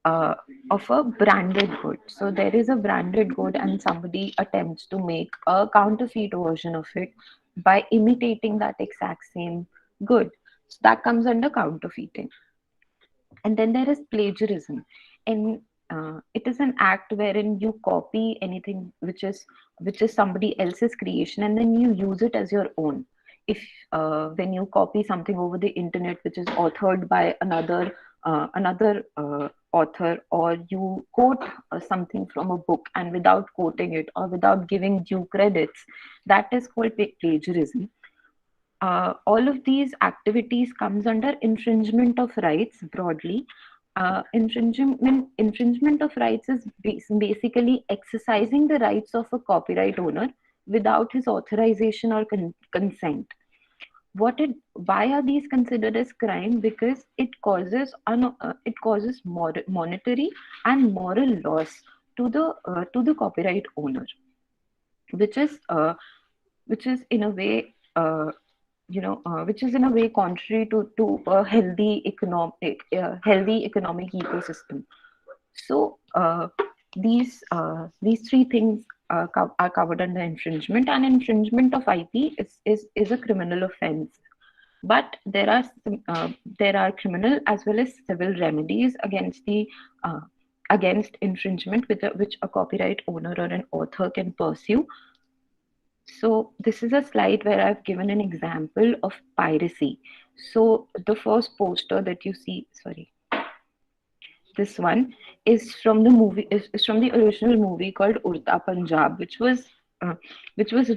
uh, of a branded good. So there is a branded good, and somebody attempts to make a counterfeit version of it by imitating that exact same good. So that comes under counterfeiting. And then there is plagiarism, and it is an act wherein you copy anything which is somebody else's creation, and then you use it as your own. If when you copy something over the internet which is authored by another author, or you quote something from a book and without quoting it or without giving due credits, that is called plagiarism. All of these activities comes under infringement of rights broadly. Infringement of rights is basically exercising the rights of a copyright owner without his authorization or consent. Why are these considered as crime? Because it causes monetary and moral loss to the copyright owner, which is in a way which is in a way contrary to a healthy economic ecosystem. So these three things are covered under infringement, and infringement of IP is a criminal offense. But there are criminal as well as civil remedies against infringement, which a copyright owner or an author can pursue. So this is a slide where I've given an example of piracy. So the first poster that you see, sorry, this one is from the is from the original movie called Urta Punjab, which was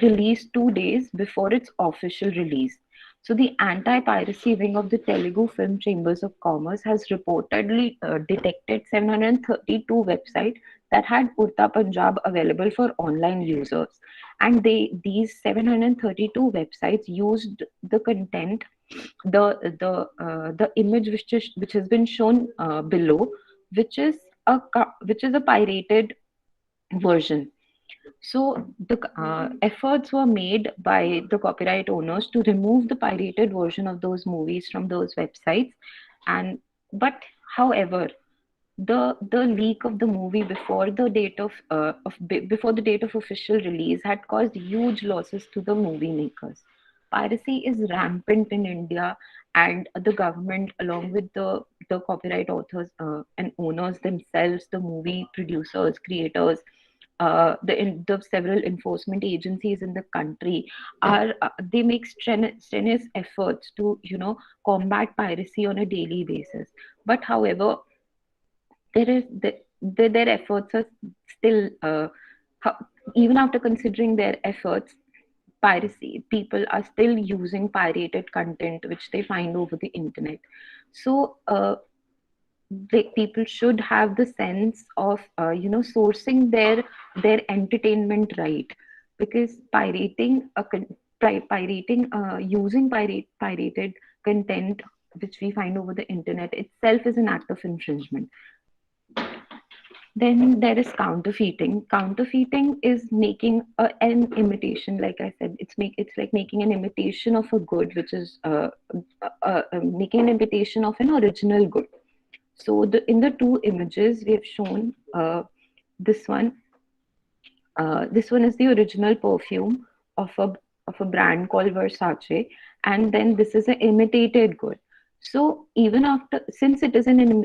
released 2 days before its official release. So the anti-piracy wing of the Telugu Film Chambers of Commerce has reportedly detected 732 websites that had Urta Punjab available for online users, and these 732 websites used the content, the image which has been shown below, which is a pirated version. So the efforts were made by the copyright owners to remove the pirated version of those movies from those websites, and but however, the leak of the movie before the date before the date of official release had caused huge losses to the movie makers. Piracy is rampant in India, and the government, along with the copyright authors and owners themselves, the movie producers, creators, the several enforcement agencies in the country are they make strenuous efforts to combat piracy on a daily basis. But however, their efforts are still even after considering their efforts, piracy people are still using pirated content which they find over the internet. So people should have the sense of sourcing their entertainment right, because using pirated content which we find over the internet itself is an act of infringement. Then there is counterfeiting. Counterfeiting is making an imitation. Like I said, it's like making an imitation of a good, which is making an imitation of an original good. So in the two images we have shown, this one is the original perfume of a brand called Versace, and then this is an imitated good. So even after, since it is an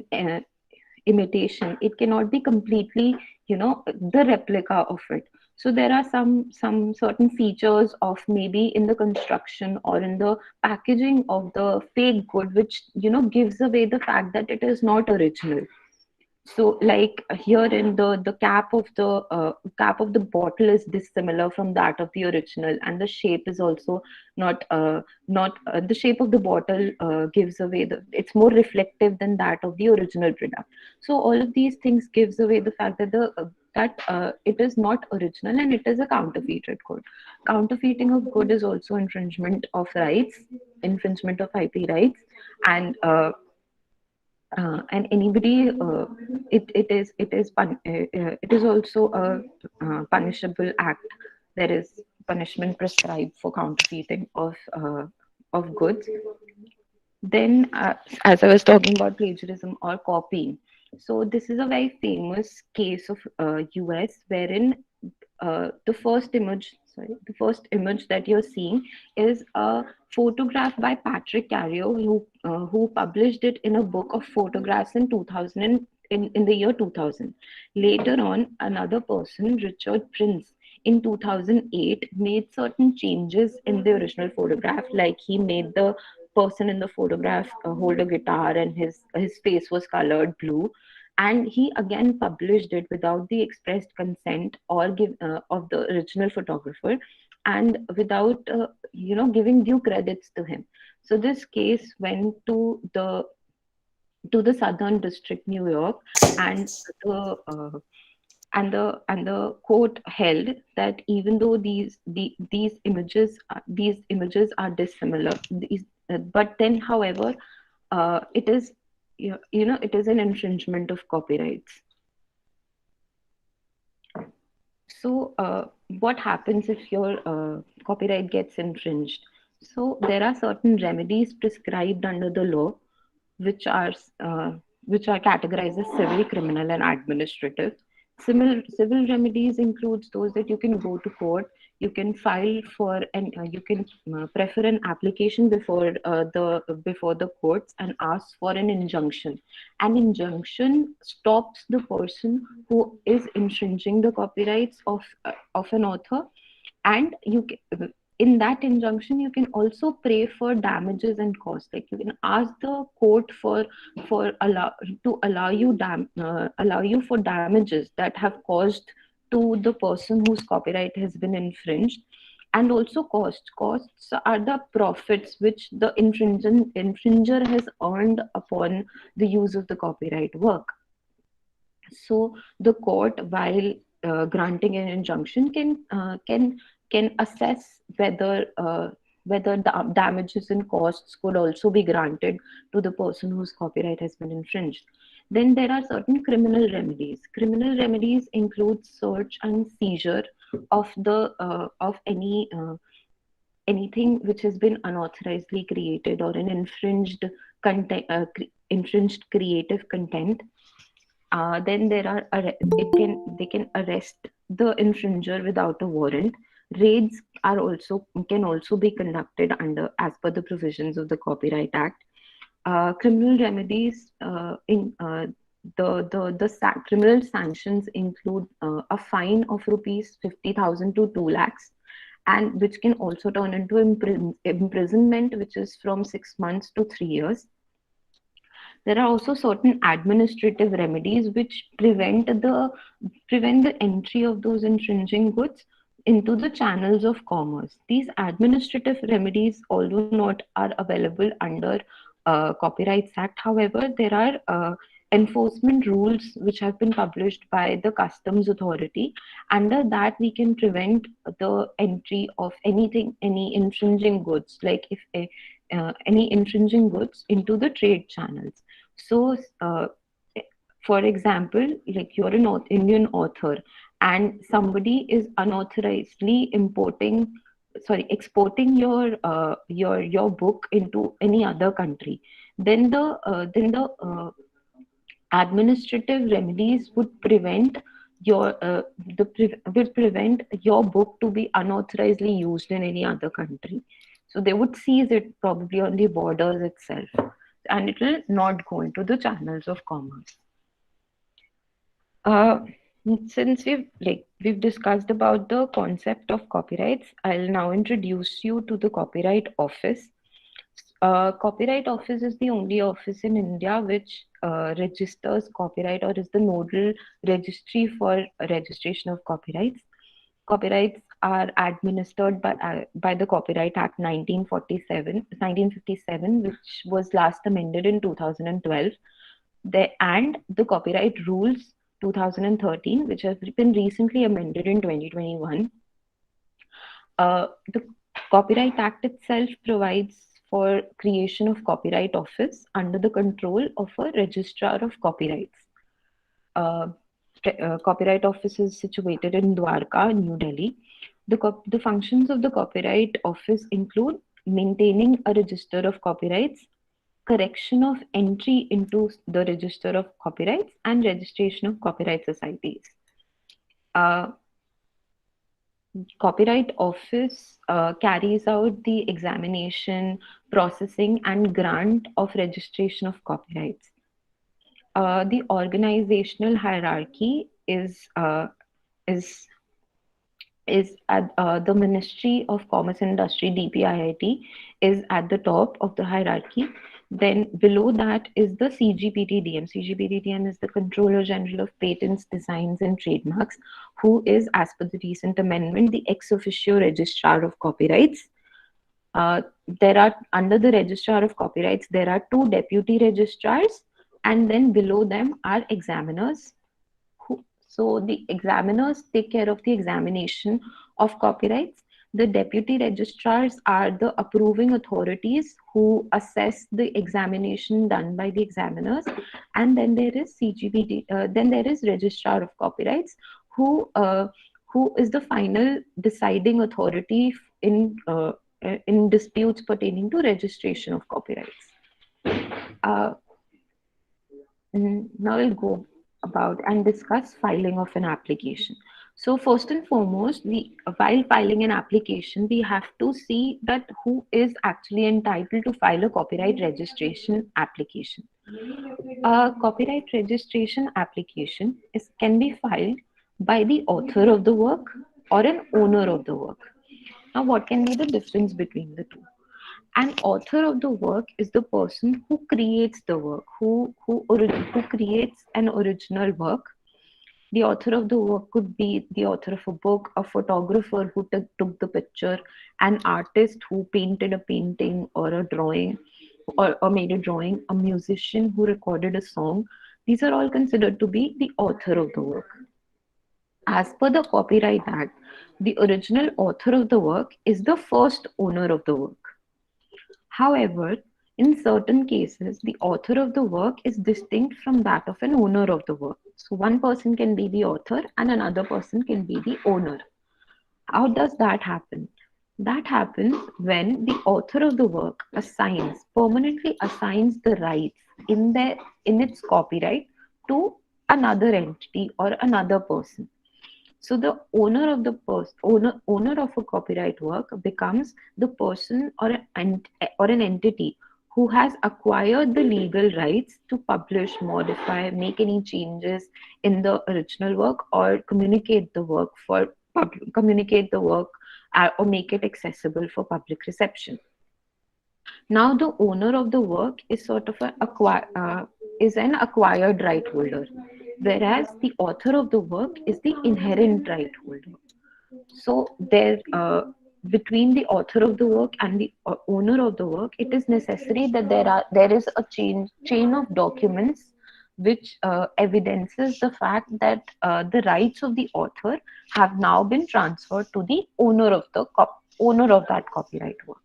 imitation, it cannot be completely, the replica of it. So there are some certain features of maybe in the construction or in the packaging of the fake good, which gives away the fact that it is not original. So like here in the cap of the bottle is dissimilar from that of the original, and the shape is also not the shape of the bottle gives away it's more reflective than that of the original product. So all of these things gives away the fact that it is not original and it is a counterfeited good. Counterfeiting of good is also infringement of rights, infringement of IP rights, and anybody it is also a punishable act. There is punishment prescribed for counterfeiting of goods. Then as I was talking about plagiarism or copying, so this is a very famous case of US, wherein the first image that you're seeing is a photograph by Patrick Carrier, who published it in a book of photographs in 2000, in the year 2000. Later on, another person, Richard Prince, in 2008 made certain changes in the original photograph, like he made the person in the photograph hold a guitar, and his face was colored blue, and he again published it without the expressed consent or of the original photographer, and without giving due credits to him. So this case went to the Southern District, New York, and the court held that even though these images are dissimilar, but then however it is it is an infringement of copyrights. So what happens if your copyright gets infringed? So there are certain remedies prescribed under the law, which are categorized as civil, criminal, and administrative. Civil remedies includes those that you can go to court, you can file for, and you can prefer an application before the courts and ask for an injunction. An injunction stops the person who is infringing the copyrights of an author, and in that injunction you can also pray for damages and costs. Like you can ask the court allow you for damages that have caused to the person whose copyright has been infringed, and also costs are the profits which the infringer has earned upon the use of the copyright work. So the court, while granting an injunction, can assess whether the damages and costs could also be granted to the person whose copyright has been infringed. Then there are certain criminal remedies. Criminal remedies include search and seizure of anything which has been unauthorizedly created, or an infringed creative content. Then they can arrest the infringer without a warrant. Raids can also be conducted as per the provisions of the Copyright Act. Criminal remedies criminal sanctions include a fine of rupees 50,000 to 2 lakhs, and which can also turn into imprisonment, which is from 6 months to 3 years. There are also certain administrative remedies which prevent the entry of those infringing goods into the channels of commerce. These administrative remedies, although not are available under Copyrights Act, however, there are enforcement rules which have been published by the customs authority. Under that, we can prevent the entry of anything, any infringing goods, like if any infringing goods into the trade channels. So for example, like you're an Indian author and somebody is unauthorizedly exporting your book into any other country, then the administrative remedies would prevent will prevent your book to be unauthorizedly used in any other country. So they would seize it probably on the borders itself, and it will not go into the channels of commerce. Since we've discussed about the concept of copyrights, I'll now introduce you to the Copyright Office. Copyright Office is the only office in India which registers copyright, or is the nodal registry for registration of copyrights. Copyrights are administered by the Copyright Act 1957, which was last amended in 2012. And the Copyright Rules 2013, which have been recently amended in 2021. The Copyright Act itself provides for creation of Copyright Office under the control of a Registrar of Copyrights. Copyright Office is situated in Dwarka, New Delhi. The functions of the Copyright Office include maintaining a register of copyrights, correction of entry into the register of copyrights, and registration of copyright societies. Copyright Office carries out the examination, processing, and grant of registration of copyrights. The organizational hierarchy is at the Ministry of Commerce and Industry, DPIIT, is at the top of the hierarchy. Then below that is the CGPTDM. CGPTDM is the Controller General of Patents, Designs and Trademarks, who is, as per the recent amendment, the ex officio Registrar of Copyrights. There are, under the Registrar of Copyrights, there are 2 deputy registrars, and then below them are examiners. So the examiners take care of the examination of copyrights. The deputy registrars are the approving authorities who assess the examination done by the examiners. And then there is then there is Registrar of Copyrights, who is the final deciding authority in disputes pertaining to registration of copyrights. Now we'll go about and discuss filing of an application. So first and foremost, while filing an application, we have to see that who is actually entitled to file a copyright registration application. A copyright registration application can be filed by the author of the work or an owner of the work. Now, what can be the difference between the two? An author of the work is the person who creates the work, who creates an original work. The author of the work could be the author of a book, a photographer who took the picture, an artist who painted a painting or a drawing, or made a drawing, a musician who recorded a song. These are all considered to be the author of the work. As per the Copyright Act, the original author of the work is the first owner of the work. However, in certain cases, the author of the work is distinct from that of an owner of the work. So one person can be the author and another person can be the owner. How does that happen? That happens when the author of the work permanently assigns the rights in its copyright to another entity or another person. So the owner of a copyright work becomes the person or an entity who has acquired the legal rights to publish, modify, make any changes in the original work, or communicate the work or make it accessible for public reception. Now the owner of the work is sort of an acquired right holder, whereas the author of the work is the inherent right holder. So between the author of the work and the owner of the work, it is necessary that there is a chain of documents which evidences the fact that the rights of the author have now been transferred to the owner of the owner of that copyright work.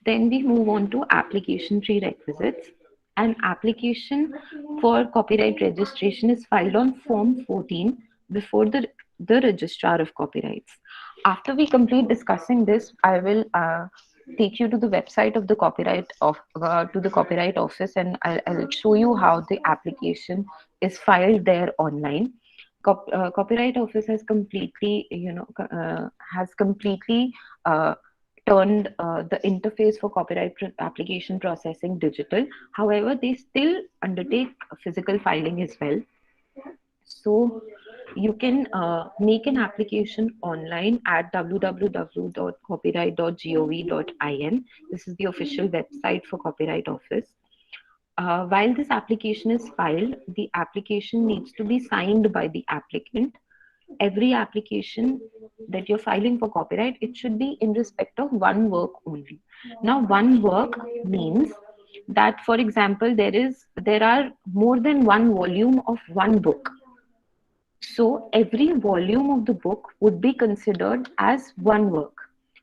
Then we move on to application prerequisites. An application for copyright registration is filed on Form 14 before the Registrar of Copyrights. After we complete discussing this, I will take you to the website of the Copyright Office, and I'll show you how the application is filed there online. Copyright Office has completely, turned the interface for copyright application processing digital. However, they still undertake physical filing as well. So you can make an application online at www.copyright.gov.in. This is the official website for Copyright Office. While this application is filed, the application needs to be signed by the applicant. Every application that you're filing for copyright, it should be in respect of one work only. Now, one work means that, for example, there are more than one volume of one book. So every volume of the book would be considered as one work.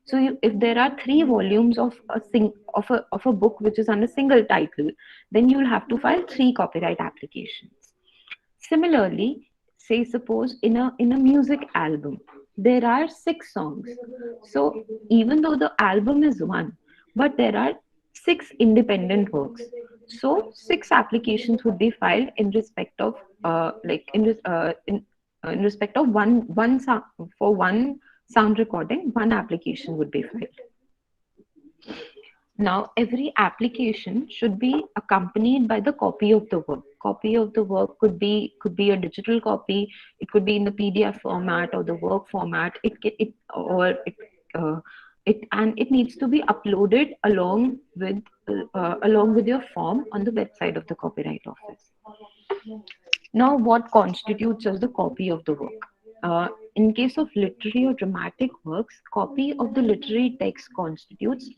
So if there are 3 volumes of a book which is under single title, then you'll have to file 3 copyright applications. Similarly, say suppose in a music album, there are 6 songs. So even though the album is one, but there are 6 independent works. So 6 applications would be filed in respect of in respect of one sound, for one sound recording, one application would be filed. Now, every application should be accompanied by the copy of the work. Copy of the work could be a digital copy. It could be in the PDF format or the work format. It needs to be uploaded along with your form on the website of the Copyright Office. Now, what constitutes as the copy of the work? In case of literary or dramatic works, copy of the literary text constitutes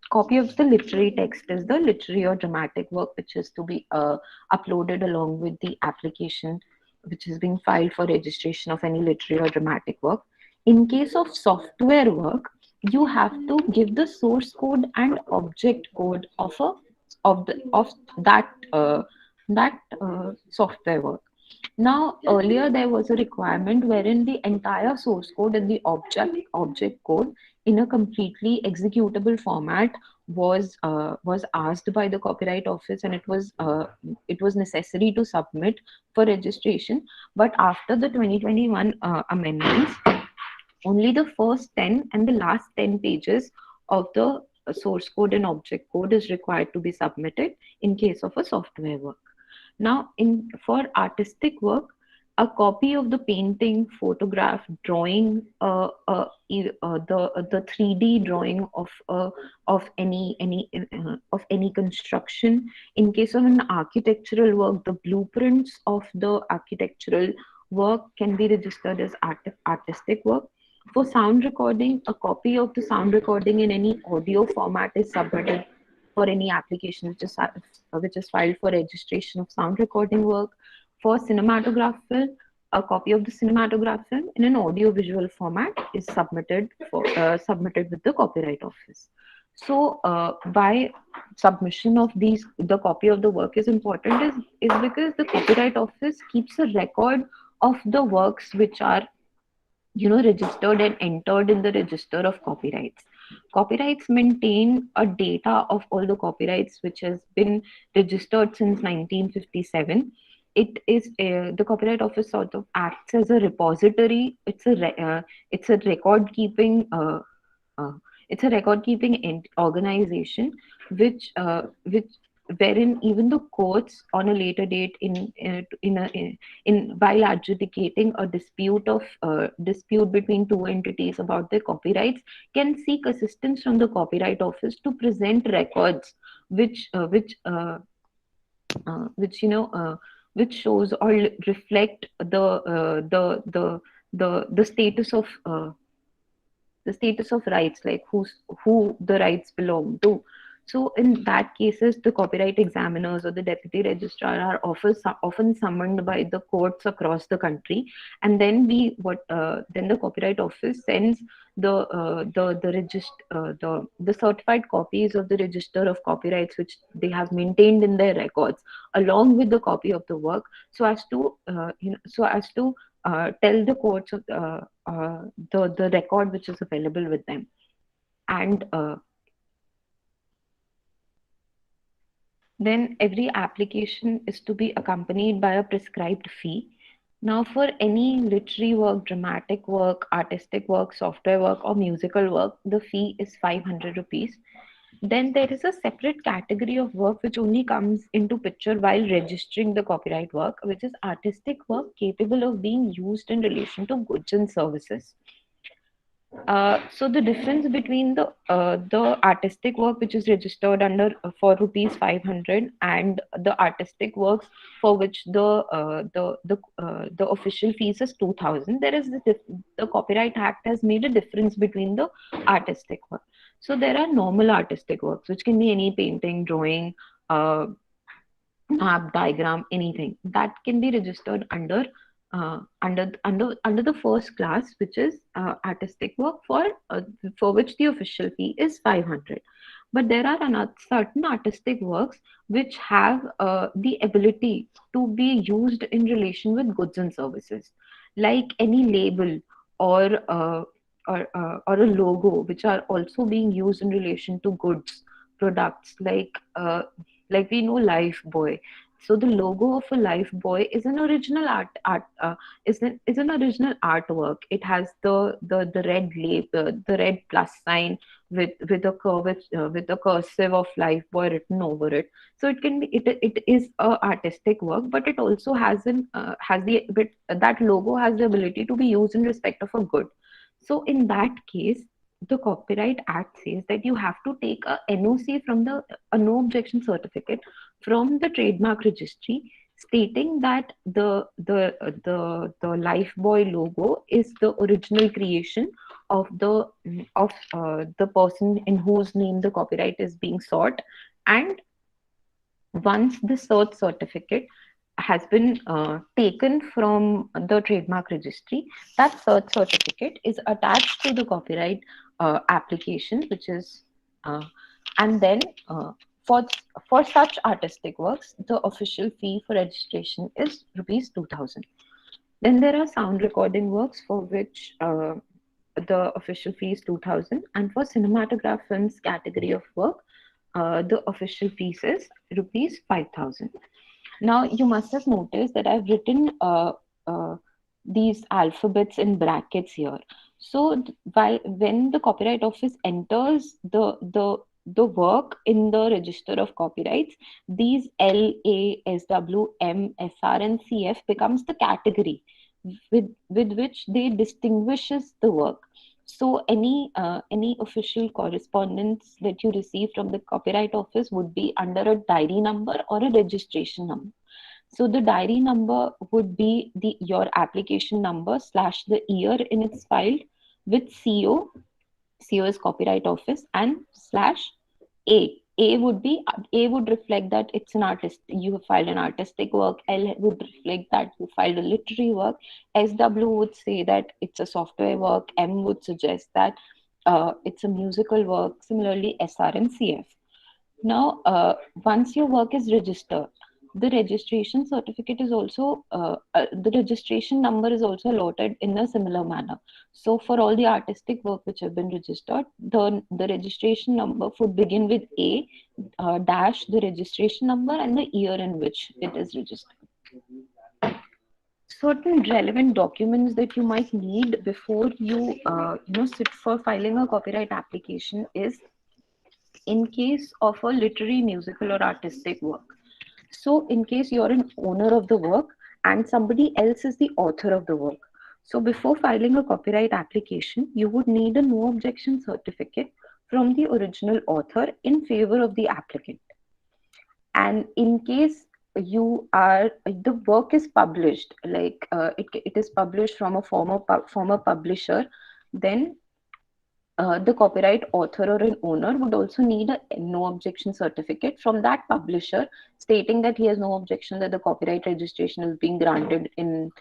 copy of the literary text is the literary or dramatic work which is to be uploaded along with the application which is being filed for registration of any literary or dramatic work. In case of software work, you have to give the source code and object code of that software work. Now, earlier there was a requirement wherein the entire source code and the object code in a completely executable format was asked by the Copyright Office, and it was necessary to submit for registration. But after the 2021 amendments, only the first 10 and the last 10 pages of the source code and object code is required to be submitted in case of a software work. Now, for artistic work, a copy of the painting, photograph, drawing, the 3D drawing of any construction. In case of an architectural work, the blueprints of the architectural work can be registered as artistic work. For sound recording, a copy of the sound recording in any audio format is submitted for any application which is filed for registration of sound recording work. For cinematograph film, a copy of the cinematograph film in an audio-visual format is submitted with the Copyright Office. So, by submission of the copy of the work is important is because the Copyright Office keeps a record of the works which are registered and entered in the register of copyrights. Copyrights maintain a data of all the copyrights which has been registered since 1957. It is the Copyright Office sort of acts as a repository. It's a record keeping organization which wherein even the courts on a later date while adjudicating a dispute between two entities about their copyrights can seek assistance from the Copyright Office to present records which shows or reflect the status of the status of rights, like who the rights belong to. So in that cases, the copyright examiners or the deputy registrar are often summoned by the courts across the country, and then then the Copyright Office sends the certified copies of the register of copyrights which they have maintained in their records, along with the copy of the work, so as to tell the courts of the record which is available with them. And then every application is to be accompanied by a prescribed fee. Now, for any literary work, dramatic work, artistic work, software work, or musical work, the fee is 500 rupees. Then there is a separate category of work which only comes into picture while registering the copyright work, which is artistic work capable of being used in relation to goods and services. So the difference between the artistic work which is registered under for rupees 500 and the artistic works for which the official fees is 2000, there is the Copyright Act has made a difference between the artistic work. So there are normal artistic works which can be any painting, drawing, app, diagram, anything that can be registered under the first class, which is artistic work for which the official fee is 500. But there are certain artistic works which have the ability to be used in relation with goods and services, like any label or or a logo, which are also being used in relation to goods products, like we know Life Boy. So the logo of a Life Boy is an original is an original artwork. It has the red label, the red plus sign with a with a cursive of Life Boy written over it. So it is a artistic work, but it also that logo has the ability to be used in respect of a good. So in that case, the Copyright Act says that you have to take a NOC from a no objection certificate from the trademark registry, stating that the Lifebuoy logo is the original creation of the person in whose name the copyright is being sought. And once the search certificate has been taken from the trademark registry, that search certificate is attached to the copyright application, which is and then for such artistic works, the official fee for registration is rupees 2000. Then there are sound recording works for which the official fee is 2000, and for cinematograph films category of work, the official fees is rupees 5000. Now, you must have noticed that I've written these alphabets in brackets here. So, when the Copyright Office enters the work in the Register of Copyrights, these L, A, S, W, M, S, R, and C, F becomes the category with which they distinguishes the work. So any official correspondence that you receive from the Copyright Office would be under a diary number or a registration number. So the diary number would be your application number / the year in its filed with CO is Copyright Office, and / A would reflect that it's an artist. You have filed an artistic work. L would reflect that you filed a literary work. SW would say that it's a software work. M would suggest that it's a musical work. Similarly, SR and CF. Now, once your work is registered, the registration certificate is also the registration number is also allotted in a similar manner. So for all the artistic work which have been registered, the registration number would begin with A dash the registration number and the year in which it is registered. Certain relevant documents that you might need before you sit for filing a copyright application is, in case of a literary, musical, or artistic work. So in case you're an owner of the work and somebody else is the author of the work, so before filing a copyright application, you would need a no objection certificate from the original author in favor of the applicant. And in case the work is published, like it is published from a former publisher, then the copyright author or an owner would also need a no objection certificate from that publisher stating that he has no objection that the copyright registration is being granted in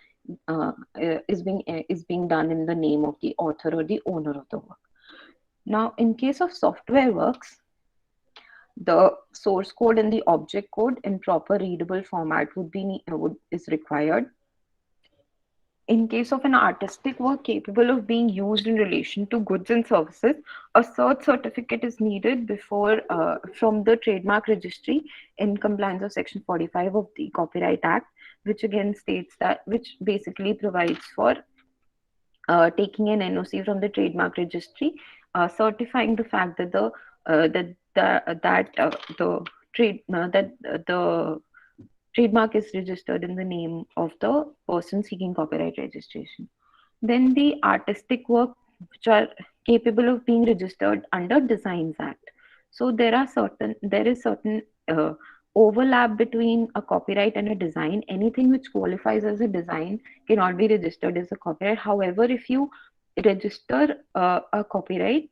is being done in the name of the author or the owner of the work. Now, in case of software works, the source code and the object code in proper readable format is required. In case of an artistic work capable of being used in relation to goods and services, a cert certificate is needed before from the trademark registry in compliance of Section 45 of the Copyright Act, which again states that, which basically provides for taking an NOC from the trademark registry, certifying the fact that the trademark is registered in the name of the person seeking copyright registration. Then the artistic work which are capable of being registered under Designs Act. So there is certain overlap between a copyright and a design. Anything which qualifies as a design cannot be registered as a copyright. However, if you register a copyright,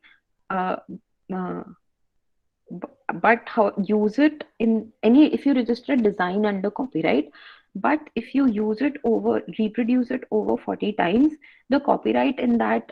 but use it in any, if you register a design under copyright, but if you reproduce it over 40 times, the copyright in that